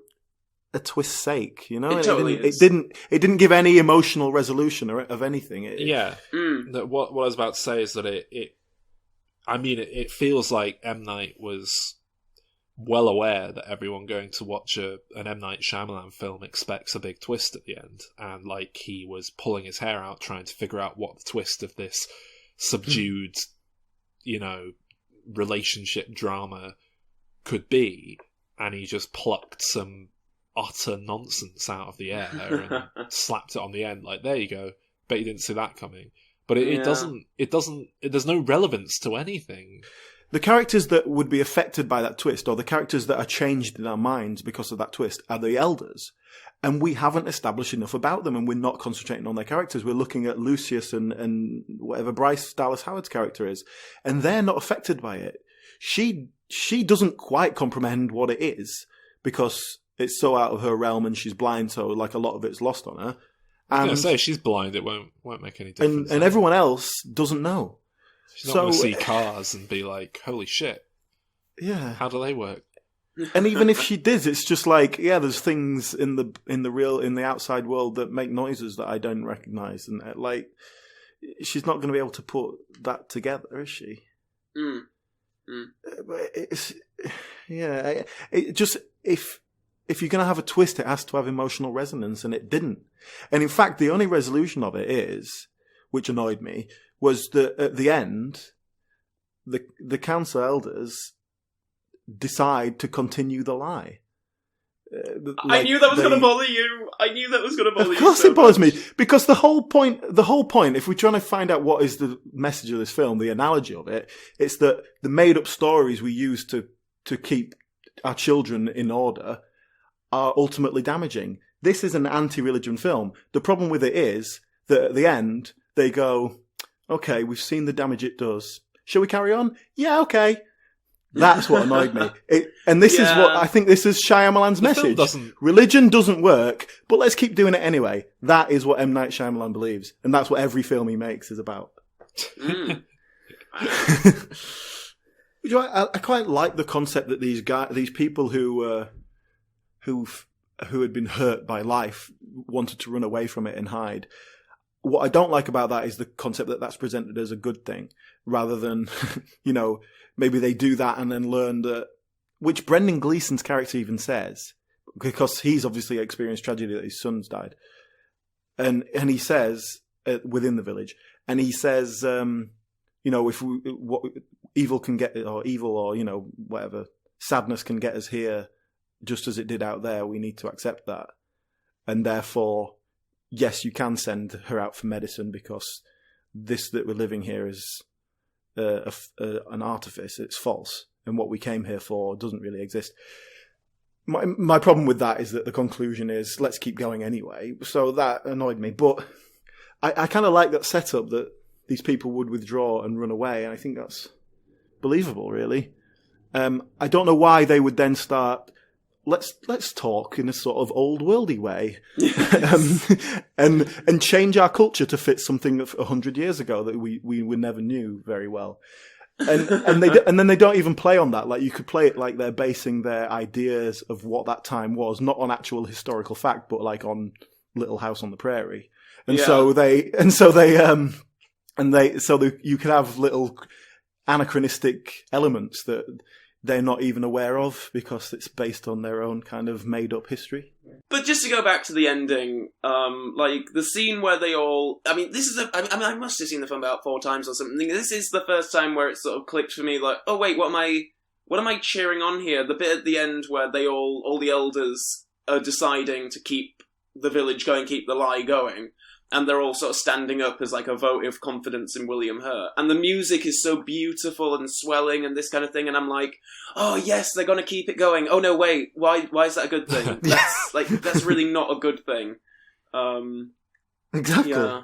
a twist's sake, It totally is. It didn't give any emotional resolution of anything. What I was about to say is that it feels like M. Night was well aware that everyone going to watch an M. Night Shyamalan film expects a big twist at the end, and like he was pulling his hair out trying to figure out what the twist of this subdued, relationship drama could be, and he just plucked some utter nonsense out of the air and slapped it on the end. Like, there you go. Bet you didn't see that coming. But it doesn't. There's no relevance to anything. The characters that would be affected by that twist, or the characters that are changed in our minds because of that twist, are the elders. And we haven't established enough about them, and we're not concentrating on their characters. We're looking at Lucius and whatever Bryce Dallas Howard's character is, and they're not affected by it. She doesn't quite comprehend what it is, because it's so out of her realm and she's blind, so like a lot of it's lost on her. I was going to say, she's blind, it won't make any difference. And everyone else doesn't know. She's not going to see cars and be like, holy shit. Yeah. How do they work? And even if she did, it's just like, yeah, there's things in the outside world that make noises that I don't recognize, and like, she's not going to be able to put that together, is she? But it just, if you're going to have a twist, it has to have emotional resonance, and it didn't. And in fact, the only resolution of it is, which annoyed me, was that at the end, the council elders decide to so the lie. I knew that was going to bother you. Of course it bothers me, because the whole point, if we're trying to find out what is the message of this film, the analogy of it, it's that the made up stories we use to keep our children in order are ultimately damaging. This is an anti-religion film. The problem with it is that at the end, they go, okay, we've seen the damage it does. Shall we carry on? Yeah, okay. That's what annoyed me. This is what I think this is Shyamalan's message. Religion doesn't work, but let's keep doing it anyway. That is what M. Night Shyamalan believes, and that's what every film he makes is about. I quite like the concept that these people who had been hurt by life wanted to run away from it and hide. what I don't like about that is the concept that that's presented as a good thing, rather than, maybe they do that and then learn that, which Brendan Gleeson's character even says, because he's obviously experienced tragedy that his son's died. And he says, within the village, and he says, if what evil can get, or whatever, sadness can get us here just as it did out there, we need to accept that. And therefore, yes, you can send her out for medicine, because this that we're living here is an artifice. It's false. And what we came here for doesn't really exist. My problem with that is that the conclusion is, let's keep going anyway. So that annoyed me. But I kind of like that setup that these people would withdraw and run away. And I think that's believable, really. I don't know why they would then start, let's talk in a sort of old worldy way, and change our culture to fit something of 100 years ago that we never knew very well. And then they don't even play on that. Like, you could play it like they're basing their ideas of what that time was, not on actual historical fact, but like on Little House on the Prairie. And so you could have little anachronistic elements that they're not even aware of, because it's based on their own kind of made up history. But just to go back to the ending, like the scene where they all, I must have seen the film about 4 times or something. This is the first time where it sort of clicked for me, like, oh wait, what am I cheering on here? The bit at the end where they all the elders are deciding to keep the village going, keep the lie going. And they're all sort of standing up as like a vote of confidence in William Hurt. And the music is so beautiful and swelling and this kind of thing. And I'm like, oh yes, they're going to keep it going. Oh no, wait, why is that a good thing? That's really not a good thing. Exactly. Yeah.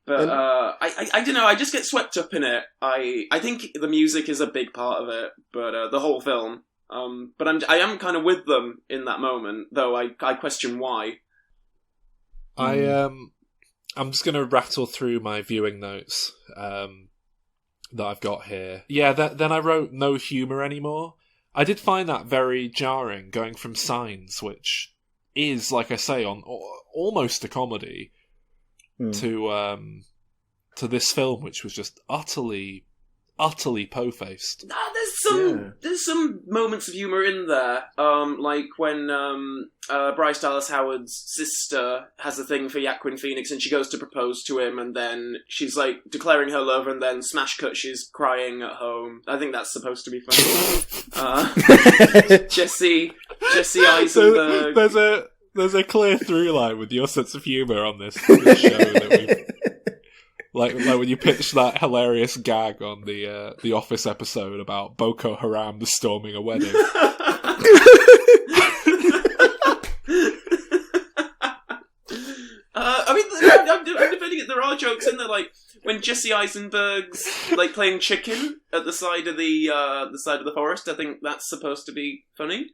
But I don't know, I just get swept up in it. I think the music is a big part of it, but the whole film. But I am kind of with them in that moment, though I question why. I'm just going to rattle through my viewing notes that I've got here. Yeah, then I wrote no humour anymore. I did find that very jarring, going from Signs, which is, like I say, on almost a comedy, to this film, which was just utterly po-faced. There's some moments of humour in there, like when Bryce Dallas Howard's sister has a thing for Joaquin Phoenix and she goes to propose to him, and then she's like declaring her love, and then smash cut, she's crying at home. I think that's supposed to be funny. Jesse Eisenberg. So there's a clear through line with your sense of humour on this show that we've. Like when you pitched that hilarious gag on the Office episode about Boko Haram storming a wedding. I'm defending it. There are jokes in there, like when Jesse Eisenberg's like playing chicken at the side of the forest. I think that's supposed to be funny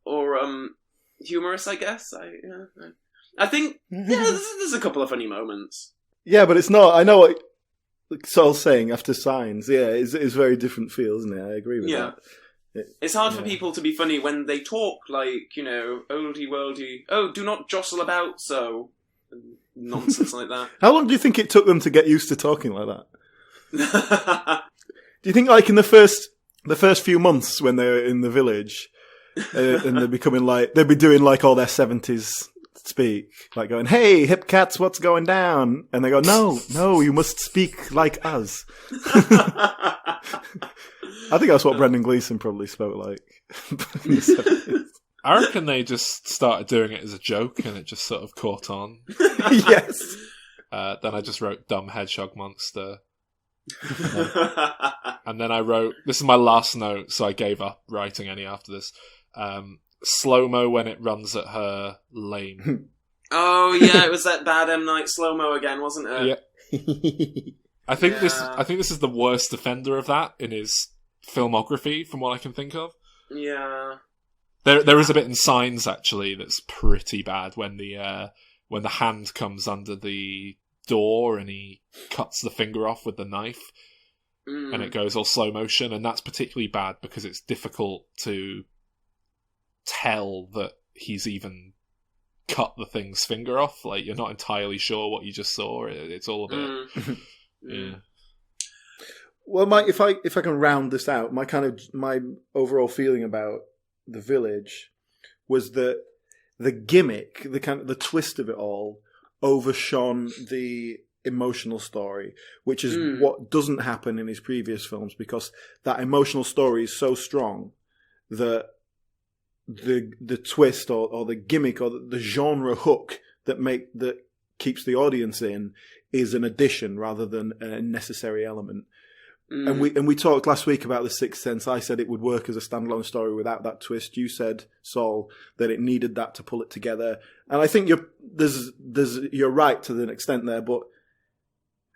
or humorous, I guess. I think there's a couple of funny moments. Yeah, but it's not. I know what Saul's saying after Signs. Yeah, it's very different feel, isn't it? I agree with that. It's hard for people to be funny when they talk like, oldie worldy. Oh, do not jostle about so. Nonsense like that. How long do you think it took them to get used to talking like that? Do you think, like, in the first few months when they're in the village, and they're becoming like, they'd be doing like all their 70s speak, like going, "Hey, hip cats, what's going down?" And they go, "No, you must speak like us." I think that's what Brendan Gleeson probably spoke like in the 70s. I reckon they just started doing it as a joke and it just sort of caught on. Yes. Then I just wrote "dumb hedgehog monster." And then I wrote, this is my last note, so I gave up writing any after this. Slow-mo when it runs at her, lame. Oh yeah, it was that bad M. Night slow-mo again, wasn't it? Yeah. I think this is the worst offender of that in his filmography, from what I can think of. Yeah. There is a bit in Signs actually that's pretty bad when the hand comes under the door and he cuts the finger off with the knife, and it goes all slow motion, and that's particularly bad because it's difficult to tell that he's even cut the thing's finger off. Like, you're not entirely sure what you just saw. It's all a bit... Yeah. Well, if I can round this out, my overall feeling about The Village was that the gimmick, the twist of it all, overshone the emotional story, which is what doesn't happen in his previous films, because that emotional story is so strong that the twist or the gimmick or the genre hook that keeps the audience in is an addition rather than a necessary element. And we talked last week about The Sixth Sense. I said it would work as a standalone story without that twist. You said, Saul, that it needed that to pull it together. And I think you're right to an extent there, but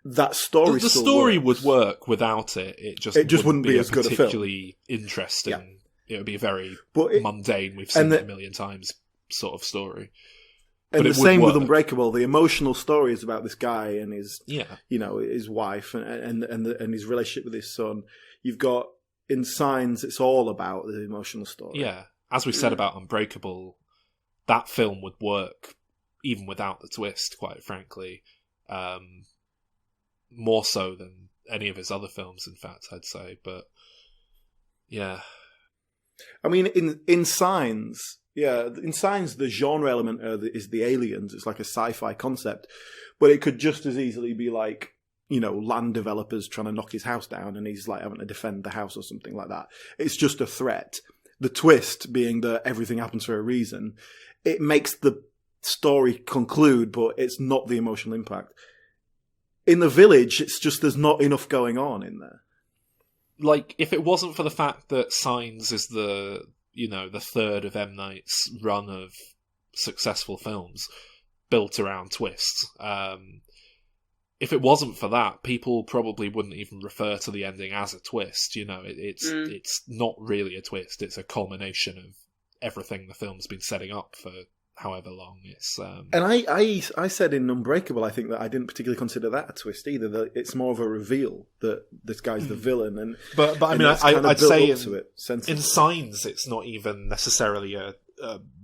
that story the story would work without it. It just wouldn't be as good a film. Particularly interesting. Yeah. It would be a very mundane, we've seen it a million times sort of story. And the same with Unbreakable. The emotional story is about this guy and his, his wife and his relationship with his son. You've got in Signs, it's all about the emotional story. Yeah, as we said about Unbreakable, that film would work even without the twist. Quite frankly, more so than any of his other films. In fact, I'd say. But yeah, I mean, in Signs. Yeah, in Signs, the genre element is the aliens. It's like a sci-fi concept. But it could just as easily be like, land developers trying to knock his house down and he's like having to defend the house or something like that. It's just a threat. The twist being that everything happens for a reason. It makes the story conclude, but it's not the emotional impact. In The Village, it's just there's not enough going on in there. Like, if it wasn't for the fact that Signs is the third of M. Night's run of successful films built around twists. If it wasn't for that, people probably wouldn't even refer to the ending as a twist. It's not really a twist. It's a culmination of everything the film's been setting up for however long. It's and I said in Unbreakable, I think that I didn't particularly consider that a twist either. That it's more of a reveal that this guy's the villain. But I mean, I'd say in Signs, it's not even necessarily a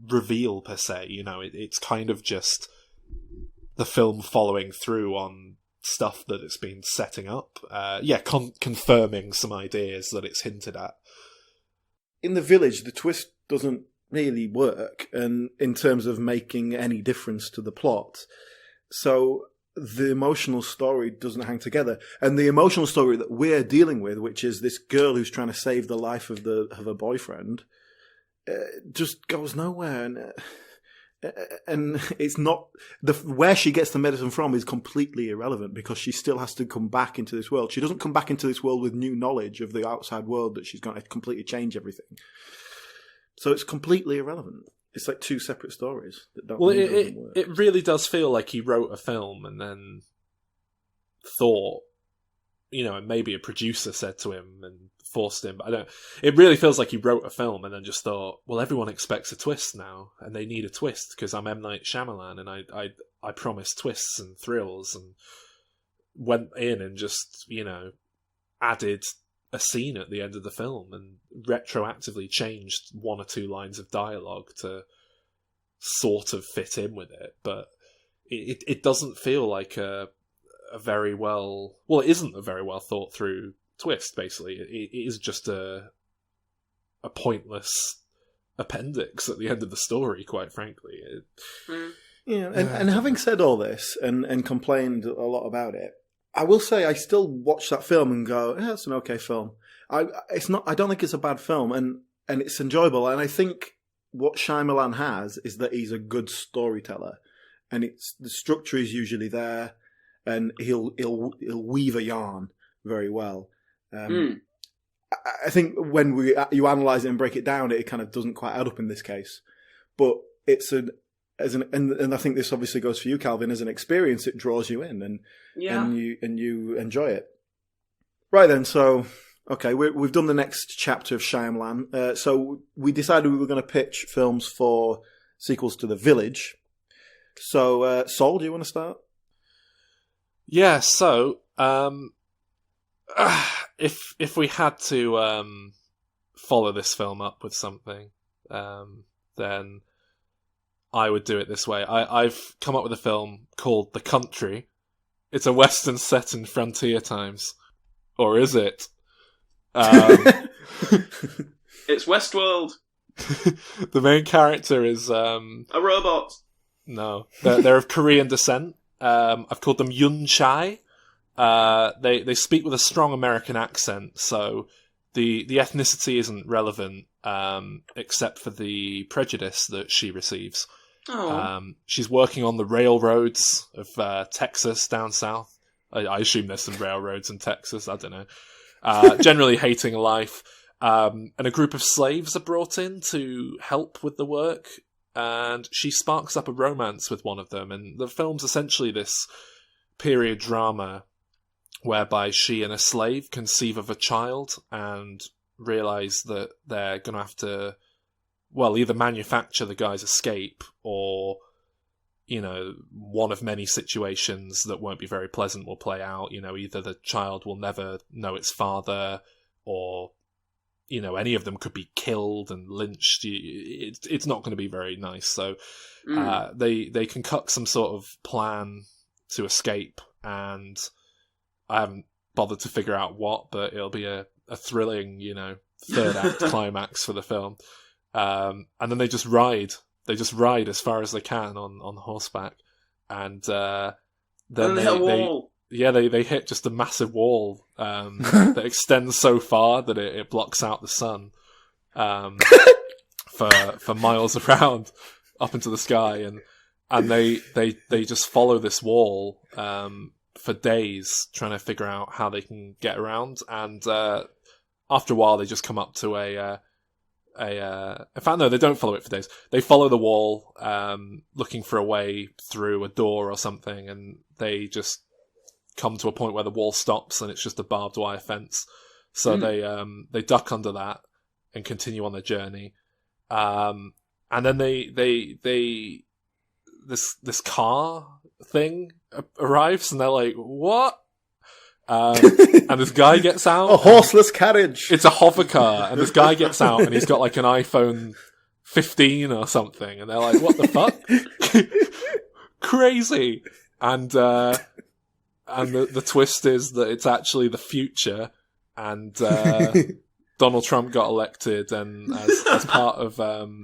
reveal per se. It's kind of just the film following through on stuff that it's been setting up. Confirming some ideas that it's hinted at. In The Village, the twist doesn't really work, and in terms of making any difference to the plot. So the emotional story doesn't hang together. And the emotional story that we're dealing with, which is this girl who's trying to save the life of her boyfriend, just goes nowhere. And it's not where she gets the medicine from is completely irrelevant, because she still has to come back into this world. She doesn't come back into this world with new knowledge of the outside world that she's going to completely change everything. So it's completely irrelevant. It's like two separate stories that don't. Well, it really does feel like he wrote a film and then thought, and maybe a producer said to him and forced him. But I don't. It really feels like he wrote a film and then just thought, well, everyone expects a twist now, and they need a twist because I'm M. Night Shyamalan, and I promise twists and thrills, and went in and just added a scene at the end of the film and retroactively changed one or two lines of dialogue to sort of fit in with it. But it doesn't feel like a very well... Well, it isn't a very well thought through twist, basically. It is just a pointless appendix at the end of the story, quite frankly. Yeah, and having said all this and complained a lot about it, I will say I still watch that film and go, yeah, it's an okay film. I don't think it's a bad film, and it's enjoyable. And I think what Shyamalan has is that he's a good storyteller, and the structure is usually there, and he'll weave a yarn very well. I think when you analyse it and break it down, it kind of doesn't quite add up in this case, but and I think this obviously goes for you, Calvin, as an experience. It draws you in, and you enjoy it. Right then, so okay, we've done the next chapter of Shyamalan. So we decided we were going to pitch films for sequels to The Village. So, Saul, do you want to start? Yeah. So, if we had to follow this film up with something, then I would do it this way. I've come up with a film called The Country. It's a western set in frontier times. Or is it? It's Westworld. The main character is... A robot. No. They're of Korean descent. I've called them Yun Chai. They speak with a strong American accent, so the ethnicity isn't relevant, except for the prejudice that she receives. Oh. She's working on the railroads of Texas down south. I assume there's some railroads in Texas, I don't know. Generally hating life. And a group of slaves are brought in to help with the work, and she sparks up a romance with one of them, and the film's essentially this period drama whereby she and a slave conceive of a child and realise that they're going to have to, well, either manufacture the guy's escape or, you know, one of many situations that won't be very pleasant will play out. You know, either the child will never know its father, or, you know, any of them could be killed and lynched. It's not going to be very nice. So they concoct some sort of plan to escape, and I haven't bothered to figure out what, but it'll be a thrilling, you know, third act climax for the film. And then they just ride as far as they can on horseback, and then they hit just a massive wall that extends so far that it blocks out the sun for miles around up into the sky, and they just follow this wall for days trying to figure out how they can get around, and after a while they just come up to in fact, no, they don't follow it for days. They follow the wall, looking for a way through a door or something, and they just come to a point where the wall stops and it's just a barbed wire fence. So they duck under that and continue on their journey. And then this car thing arrives, and they're like, "What?" And this guy gets out. A horseless carriage. It's a hover car, and this guy gets out, and he's got like an iPhone 15 or something, and they're like, "What the fuck?" Crazy. And the twist is that it's actually the future, and Donald Trump got elected, and as part of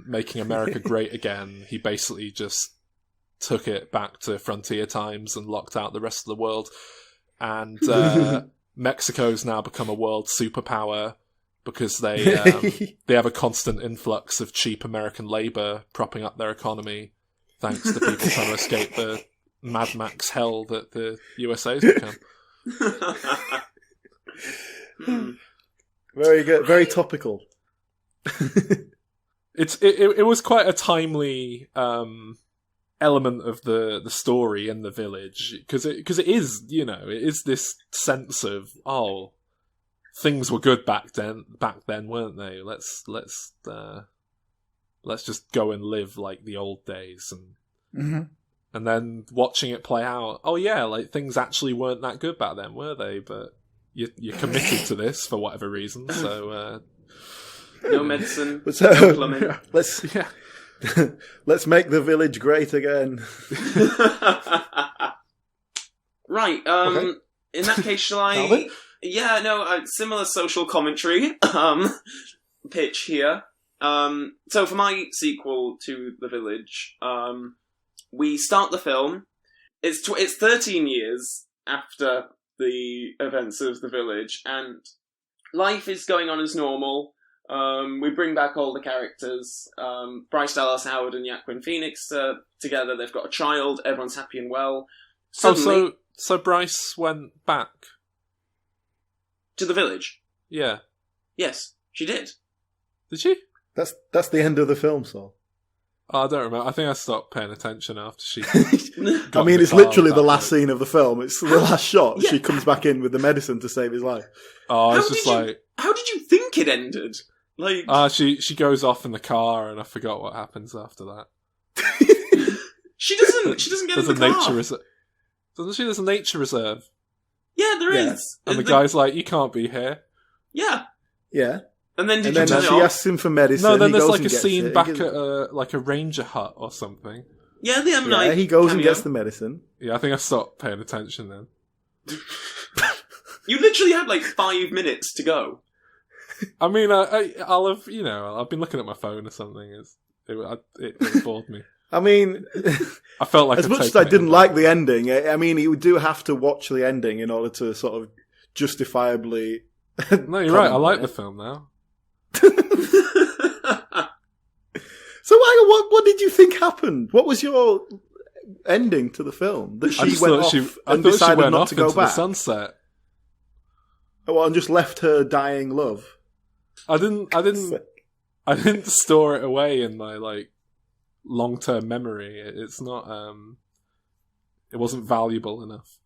making America great again, he basically just took it back to frontier times and locked out the rest of the world. And Mexico's now become a world superpower because they have a constant influx of cheap American labor propping up their economy, thanks to people trying to escape the Mad Max hell that the USA's become. Very good, very topical. It was quite a timely element of the story in the village, because it is, you know, it is this sense of, oh, things were good back then, weren't they? Let's just go and live like the old days, and then watching it play out, oh yeah, like things actually weren't that good back then, were they? But you're committed to this for whatever reason, so no medicine, so, no plumbing. Let's make the village great again. Right. Okay. In that case, shall I? Calvin? Yeah. No. Similar social commentary. Pitch here. So for my sequel to The Village, we start the film. It's 13 years after the events of The Village, and life is going on as normal. We bring back all the characters. Bryce Dallas Howard and Joaquin Phoenix together. They've got a child. Everyone's happy and well. Suddenly, so Bryce went back to The Village. Yeah. Yes, she did. Did she? That's the end of the film, so. Oh, I don't remember. I think I stopped paying attention after she. I mean, it's literally the last scene of the film. It's the last shot. Yeah. She comes back in with the medicine to save his life. Oh, it's just like. How did you think it ended? Like, she goes off in the car, and I forgot what happens after that. She doesn't get in the car. Doesn't she? There's a nature reserve. Yeah, there is. And the guy's like, "You can't be here." Yeah. Yeah. And then And then she asks him for medicine. No, then he there's goes like and a gets scene it. back at a ranger hut or something. Yeah, the M. Night he goes cameo. and gets the medicine. Yeah, I think I stopped paying attention then. You literally had like 5 minutes to go. I mean, I'll have, I've been looking at my phone or something. It bored me. I mean, I felt like as much as I didn't like the ending, I mean, you do have to watch the ending in order to sort of justifiably. No, you're right. I like the film now. So, what did you think happened? What was your ending to the film? That she went off and decided not to go into back. The sunset. Well, and just left her dying love. I didn't store it away in my long-term memory. It's not. It wasn't valuable enough.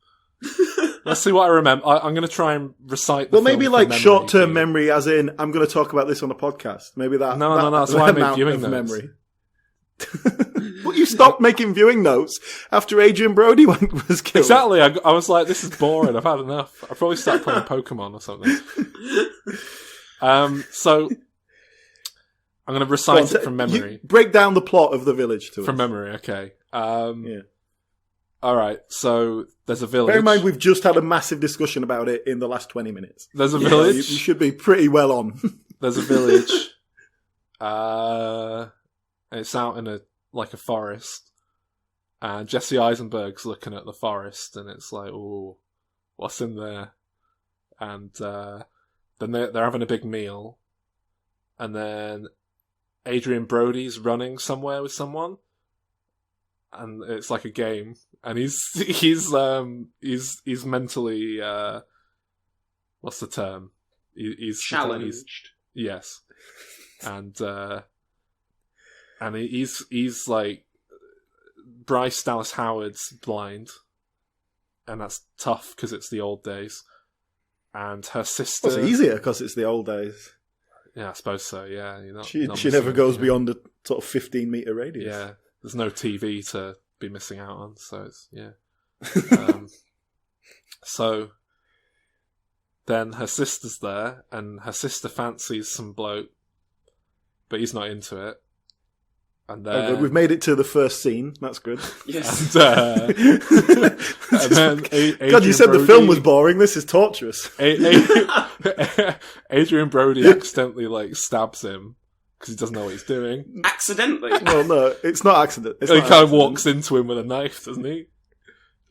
Let's see what I remember. I'm going to try and recite. The film maybe from memory, short-term memory, as in I'm going to talk about this on a podcast. Maybe that. No. That's why I made viewing notes. Memory. But you stopped making viewing notes after Adrian Brody was killed. Exactly. I was like, this is boring. I've had enough. I'll probably start playing Pokemon or something. So I'm going to recite it from memory. Break down the plot of The Village to us. From memory, okay. Yeah. All right, so there's a village. Bear in mind, we've just had a massive discussion about it in the last 20 minutes. There's a village. You should be pretty well on. There's a village. It's out in a forest. And Jesse Eisenberg's looking at the forest, and it's like, oh, what's in there? And then they're having a big meal. And then Adrian Brody's running somewhere with someone. And it's like a game, and he's mentally what's the term? He's challenged. Yes, and he's like Bryce Dallas Howard's blind, and that's tough because it's the old days. And her sister, Well, it's easier because it's the old days. Yeah, I suppose so. Yeah, she never goes beyond a sort of 15-meter radius. Yeah. There's no TV to be missing out on, so it's, yeah. So then her sister's there, and her sister fancies some bloke, but he's not into it. And then good. We've made it to the first scene. That's good. Yes. And then God, you said the film was boring. This is torturous. Adrian Brody accidentally stabs him. Because he doesn't know what he's doing. Accidentally? Well, no, it's not accident. He kind of walks into him with a knife, doesn't he?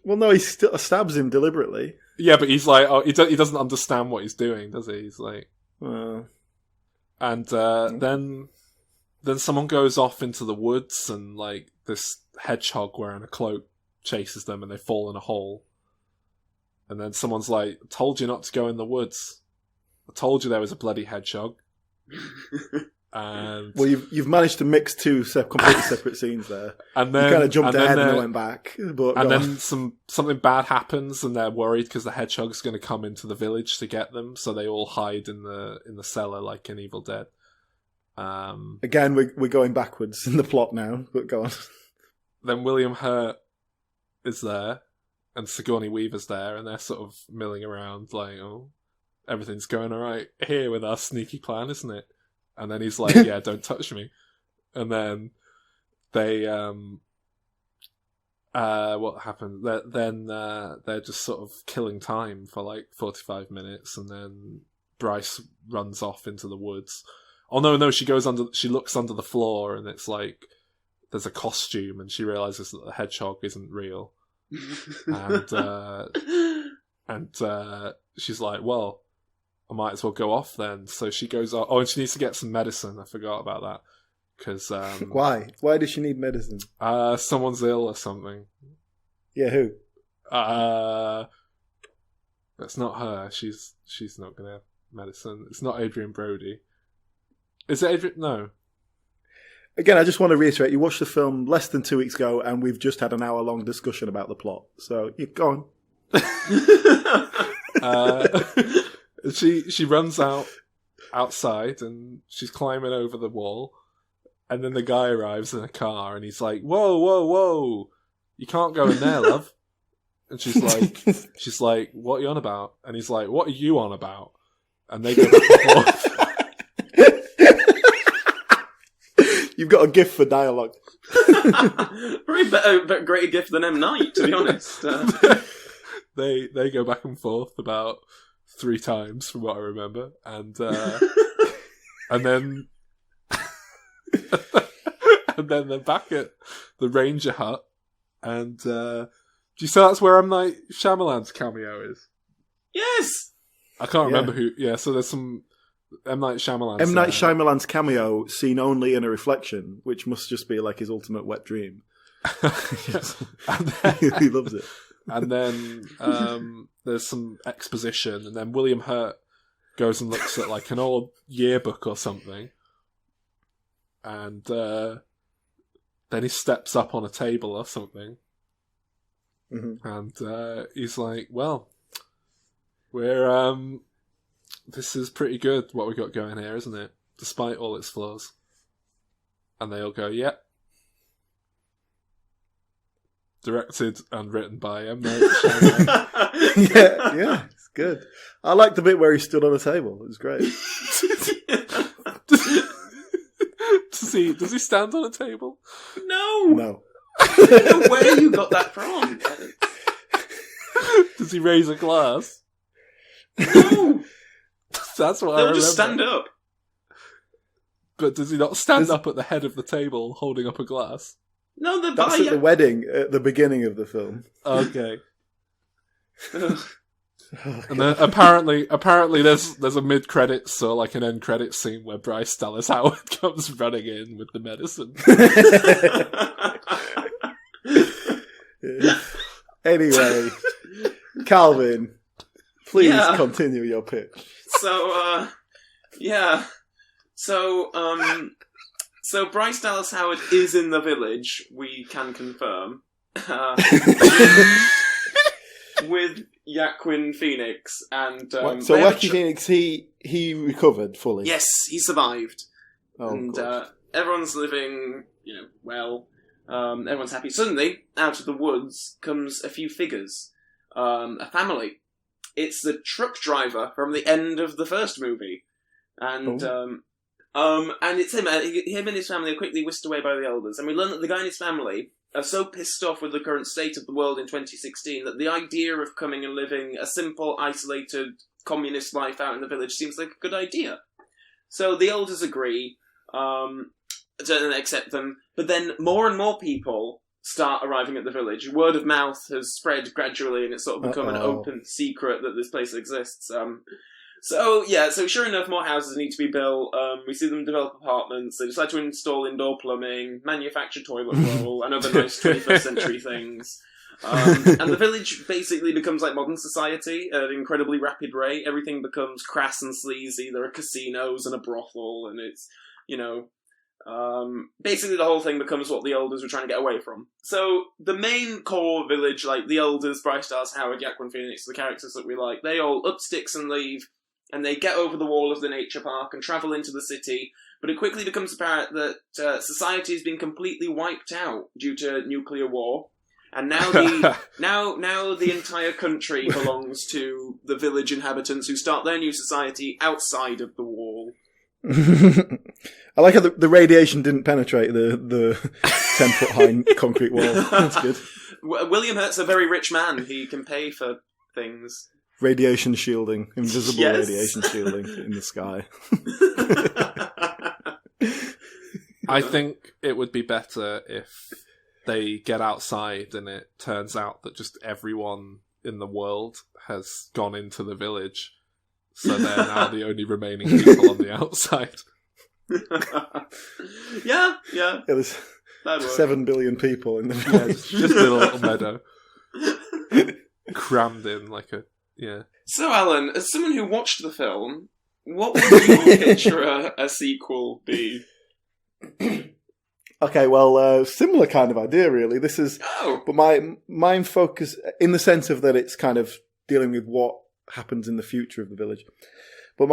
Well, no, he still stabs him deliberately. Yeah, but he's like, he doesn't understand what he's doing, does he? He's like, and then someone goes off into the woods, and this hedgehog wearing a cloak chases them, and they fall in a hole. And then someone's like, "Told you not to go in the woods. I told you there was a bloody hedgehog." And well, you've managed to mix two completely separate scenes there. And then you kind of jumped ahead and went back. But and then something bad happens, and they're worried because the hedgehog's going to come into the village to get them. So they all hide in the cellar like in Evil Dead. Again, we're going backwards in the plot now. But go on. Then William Hurt is there, and Sigourney Weaver's there, and they're sort of milling around like, "Oh, everything's going all right here with our sneaky plan, isn't it?" And then he's like, "Yeah, don't touch me." And then they, what happened? Then they're just sort of killing time for 45 minutes, and then Bryce runs off into the woods. Oh no, she looks under the floor, and it's like there's a costume, and she realizes that the hedgehog isn't real. And she's like, "Well, I might as well go off then." So she goes off. Oh, and she needs to get some medicine. I forgot about that. Because why? Why does she need medicine? Someone's ill or something. Yeah, who? That's not her. She's not gonna have medicine. It's not Adrian Brody. Is it Adrian? No. Again, I just want to reiterate: you watched the film less than 2 weeks ago, and we've just had an hour-long discussion about the plot. So, go on. She runs outside, and she's climbing over the wall, and then the guy arrives in a car, and he's like, whoa, you can't go in there, love." And she's like, "What are you on about?" And he's like, "What are you on about?" And they go back and forth. You've got a gift for dialogue. Probably better, greater gift than M. Night, to be honest. They go back and forth about 3 times, from what I remember, and then and then they're back at the Ranger Hut, and do you say that's where M. Night Shyamalan's cameo is? Yes! I can't remember who... Yeah, so there's some M. Night Shyamalan. M. Night Shyamalan's cameo seen only in a reflection, which must just be like his ultimate wet dream. He loves it. And then there's some exposition, and then William Hurt goes and looks at like an old yearbook or something, and then he steps up on a table or something, and he's like, "Well, we're this is pretty good what we got going here, isn't it? Despite all its flaws." And they all go, "Yep." Directed and written by M. Night Shyamalan. yeah, it's good. I like the bit where he stood on a table. It was great. Does he stand on a table? No. I don't know where you got that from. Does he raise a glass? No. That's what I remember. They'll just stand up. But does he not stand up at the head of the table holding up a glass? No, that's at the wedding at the beginning of the film. Okay. And then apparently there's a mid-credits, so like an end credits scene where Bryce Dallas Howard comes running in with the medicine. Anyway, Calvin, please continue your pitch. So Bryce Dallas Howard is in the village, we can confirm. With Joaquin Phoenix and... so Joaquin Phoenix, he recovered fully? Yes, he survived. Oh, and everyone's living, well. Everyone's happy. Suddenly, out of the woods comes a few figures. A family. It's the truck driver from the end of the first movie. And... and it's him. Him and his family are quickly whisked away by the elders. And we learn that the guy and his family are so pissed off with the current state of the world in 2016 that the idea of coming and living a simple, isolated, communist life out in the village seems like a good idea. So the elders agree to accept them. But then more and more people start arriving at the village. Word of mouth has spread gradually, and it's sort of become an open secret that this place exists. So sure enough, more houses need to be built. We see them develop apartments. They decide to install indoor plumbing, manufacture toilet roll, and other nice 21st century things. And the village basically becomes like modern society at an incredibly rapid rate. Everything becomes crass and sleazy. There are casinos and a brothel, and it's, basically the whole thing becomes what the elders were trying to get away from. So the main core village, like the elders, Bryce Dallas Howard, Joaquin Phoenix, the characters that we like, they all up sticks and leave. And they get over the wall of the nature park and travel into the city, but it quickly becomes apparent that society has been completely wiped out due to nuclear war, and now the entire country belongs to the village inhabitants who start their new society outside of the wall. I like how the radiation didn't penetrate the 10-foot high concrete wall. That's good. William Hurt's a very rich man. He can pay for things. Radiation shielding. Invisible radiation shielding in the sky. I think it would be better if they get outside and it turns out that just everyone in the world has gone into the village. So they're now the only remaining people on the outside. Yeah. There's 7 billion people in the village. Just a little meadow. Crammed in like a... Yeah. So, Alan, as someone who watched the film, what would your picture a sequel be? Okay, well, similar kind of idea, really. This is, but my focus in the sense of that it's kind of dealing with what happens in the future of the village. But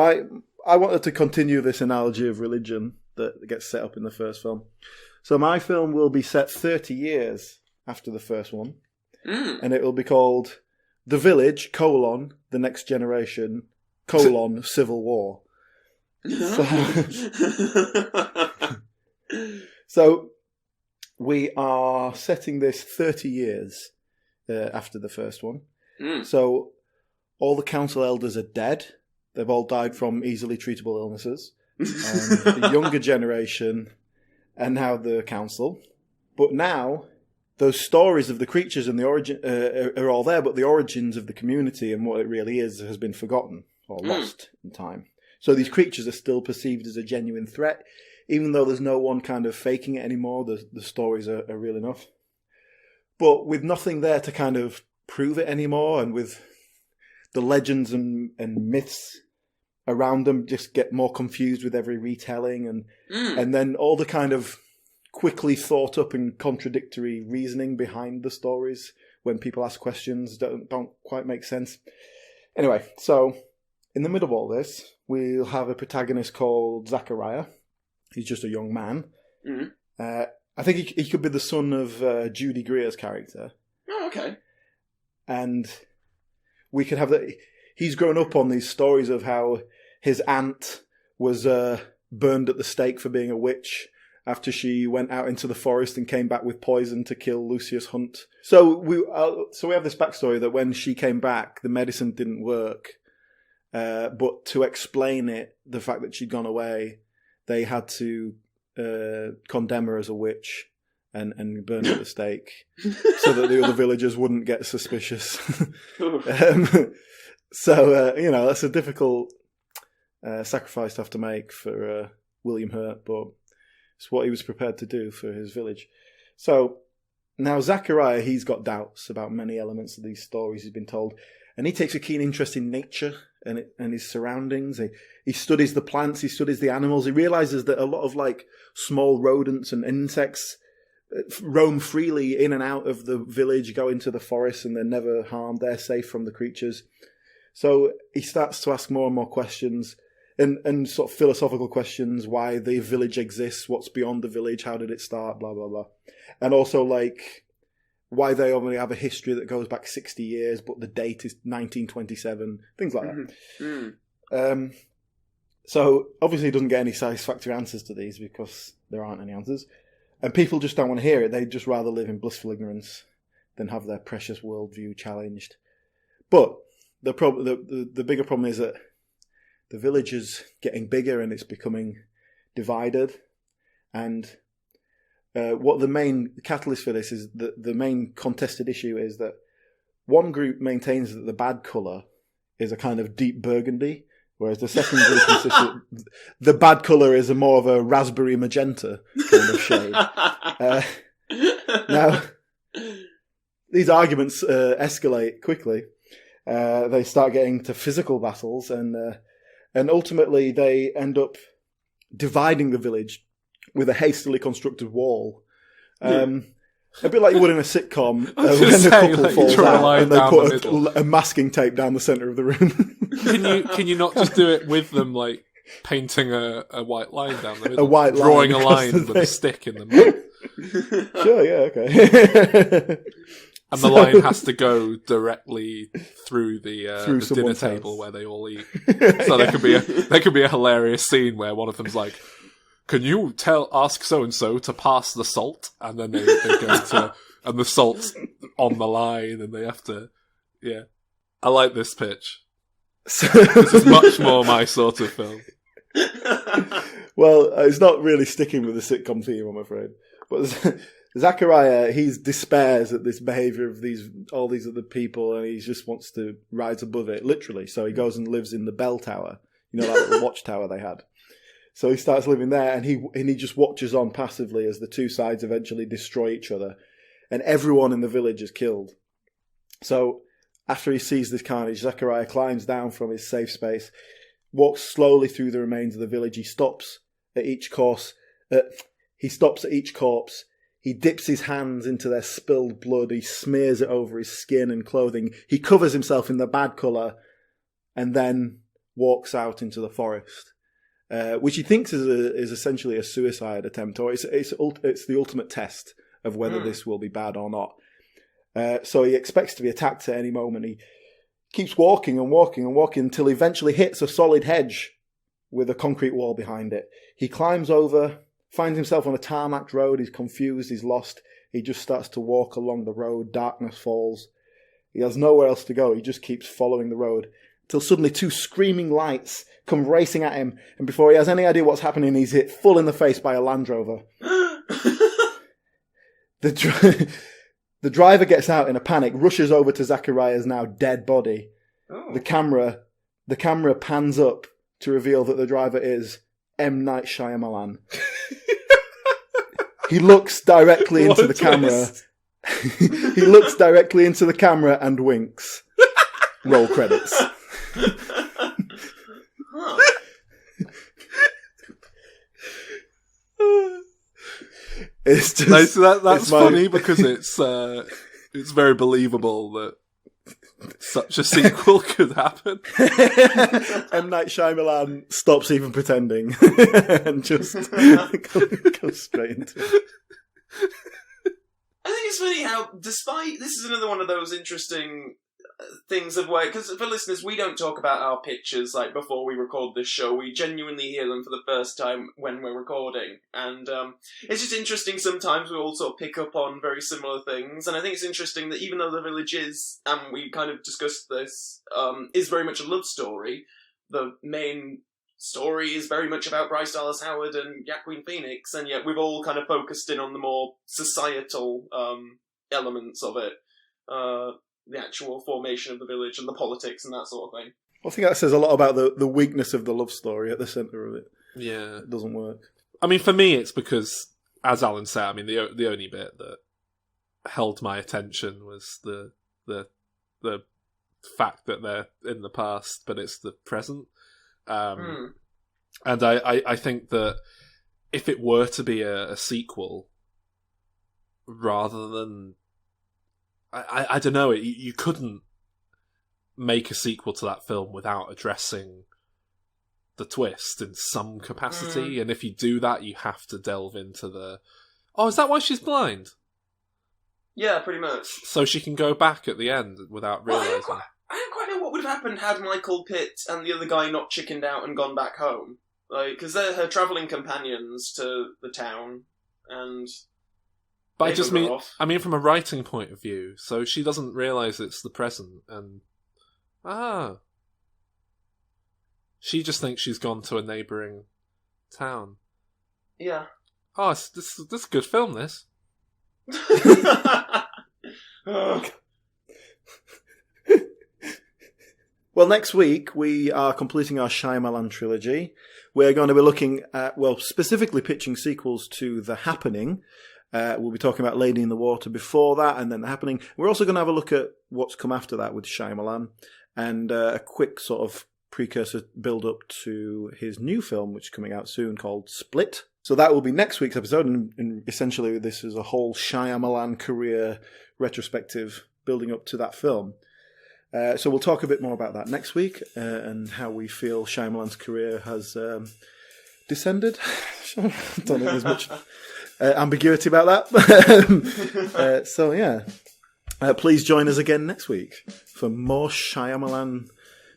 I wanted to continue this analogy of religion that gets set up in the first film. So my film will be set 30 years after the first one, and it will be called The Village, The Next Generation, Civil War. So we are setting this 30 years after the first one. So all the council elders are dead. They've all died from easily treatable illnesses. The younger generation and now the council. But now those stories of the creatures and the origin are all there, but the origins of the community and what it really is has been forgotten or lost in time. So these creatures are still perceived as a genuine threat, even though there's no one kind of faking it anymore. The stories are real enough. But with nothing there to kind of prove it anymore, and with the legends and myths around them just get more confused with every retelling, and then all the kind of quickly thought up and contradictory reasoning behind the stories when people ask questions don't quite make sense. Anyway, so in the middle of all this, we'll have a protagonist called Zachariah. He's just a young man. I think he could be the son of Judy Greer's character. Oh, okay. And we could have that. He's grown up on these stories of how his aunt was burned at the stake for being a witch after she went out into the forest and came back with poison to kill Lucius Hunt. So we have this backstory that when she came back, the medicine didn't work. But to explain it, the fact that she'd gone away, they had to condemn her as a witch and burn her at the stake so that the other villagers wouldn't get suspicious. So that's a difficult sacrifice to have to make for William Hurt, but it's what he was prepared to do for his village. So now Zachariah, he's got doubts about many elements of these stories he's been told, and he takes a keen interest in nature and his surroundings. He studies the plants, he studies the animals. He realizes that a lot of like small rodents and insects roam freely in and out of the village, go into the forest, and they're never harmed. They're safe from the creatures. So he starts to ask more and more questions and sort of philosophical questions: why the village exists, what's beyond the village, how did it start, blah, blah, blah. And also like why they only have a history that goes back 60 years, but the date is 1927, things like that. So obviously he doesn't get any satisfactory answers to these because there aren't any answers. And people just don't want to hear it. They'd just rather live in blissful ignorance than have their precious worldview challenged. But the bigger problem is that the village is getting bigger and it's becoming divided. And what the main catalyst for this is, the main contested issue is that one group maintains that the bad colour is a kind of deep burgundy, whereas the second group insists that the bad colour is more of a raspberry magenta kind of shade. Now, these arguments escalate quickly. They start getting to physical battles, and ultimately they end up dividing the village with a hastily constructed wall. A bit like you would in a sitcom when a couple falls out and they put a masking tape down the centre of the room. Can you not just do it with them, like painting a white line down the middle? Drawing a line with a stick in the middle. Sure, yeah, okay. And the line has to go directly through the dinner table where they all eat. So there could be a hilarious scene where one of them's like, "Can you ask so and so to pass the salt?" And then they go to, and the salt's on the line, and they have to. Yeah, I like this pitch. This is much more my sort of film. Well, it's not really sticking with the sitcom theme, I'm afraid. But Zachariah, he despairs at this behaviour of all these other people, and he just wants to rise above it, literally. So he goes and lives in the bell tower, that little watchtower they had. So he starts living there, and he just watches on passively as the two sides eventually destroy each other, and everyone in the village is killed. So after he sees this carnage, Zachariah climbs down from his safe space, walks slowly through the remains of the village. He stops at each corpse. He dips his hands into their spilled blood. He smears it over his skin and clothing. He covers himself in the bad colour, and then walks out into the forest. Which he thinks is essentially a suicide attempt, or it's the ultimate test of whether this will be bad or not. So he expects to be attacked at any moment. He keeps walking and walking and walking until he eventually hits a solid hedge with a concrete wall behind it. He climbs over, finds himself on a tarmac road. He's confused, he's lost. He just starts to walk along the road. Darkness falls. He has nowhere else to go. He just keeps following the road till suddenly 2 screaming lights come racing at him, and before he has any idea what's happening, he's hit full in the face by a Land Rover. The driver gets out in a panic, rushes over to Zachariah's now dead body. Oh. The camera pans up to reveal that the driver is M. Night Shyamalan. He looks directly into the camera. He looks directly into the camera and winks. Roll credits. It's just, no, so that's funny because it's very believable that such a sequel could happen. M. Night Shyamalan stops even pretending and just goes straight into it. I think it's funny how, despite, this is another one of those interesting things of where, because for listeners, we don't talk about our pictures like before we record this show. We genuinely hear them for the first time when we're recording, and it's just interesting. Sometimes we all sort of pick up on very similar things, and I think it's interesting that even though The Village is, and we kind of discussed this, is very much a love story, the main story is very much about Bryce Dallas Howard and Joaquin Phoenix, and yet we've all kind of focused in on the more societal elements of it. The actual formation of the village and the politics and that sort of thing. I think that says a lot about the weakness of the love story at the centre of it. Yeah. It doesn't work. I mean, for me, it's because, as Alan said, I mean, the only bit that held my attention was the fact that they're in the past, but it's the present. And I think that if it were to be a sequel, rather than... I don't know, you couldn't make a sequel to that film without addressing the twist in some capacity, and if you do that, you have to delve into the... Oh, is that why she's blind? Yeah, pretty much. So she can go back at the end without realising... I don't quite know what would have happened had Michael Pitt and the other guy not chickened out and gone back home. Like, because they're her travelling companions to the town, and... But I mean from a writing point of view, so she doesn't realise it's the present, and... She just thinks she's gone to a neighbouring town. Yeah. Oh, this is a good film, this. Well, next week we are completing our Shyamalan trilogy. We're going to be looking at, well, specifically pitching sequels to The Happening. We'll be talking about Lady in the Water before that, and then The Happening. We're also going to have a look at what's come after that with Shyamalan, and a quick sort of precursor build-up to his new film, which is coming out soon, called Split. So that will be next week's episode, and essentially this is a whole Shyamalan career retrospective building up to that film. So we'll talk a bit more about that next week, and how we feel Shyamalan's career has descended. I don't think there's much... ambiguity about that. So yeah, please join us again next week for more Shyamalan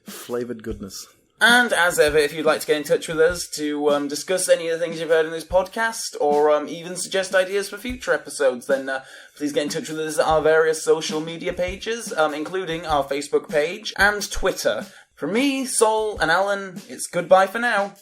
flavoured goodness. And as ever, if you'd like to get in touch with us to discuss any of the things you've heard in this podcast, or even suggest ideas for future episodes, then please get in touch with us at our various social media pages, including our Facebook page and Twitter. From me, Sol, and Alan, it's goodbye for now.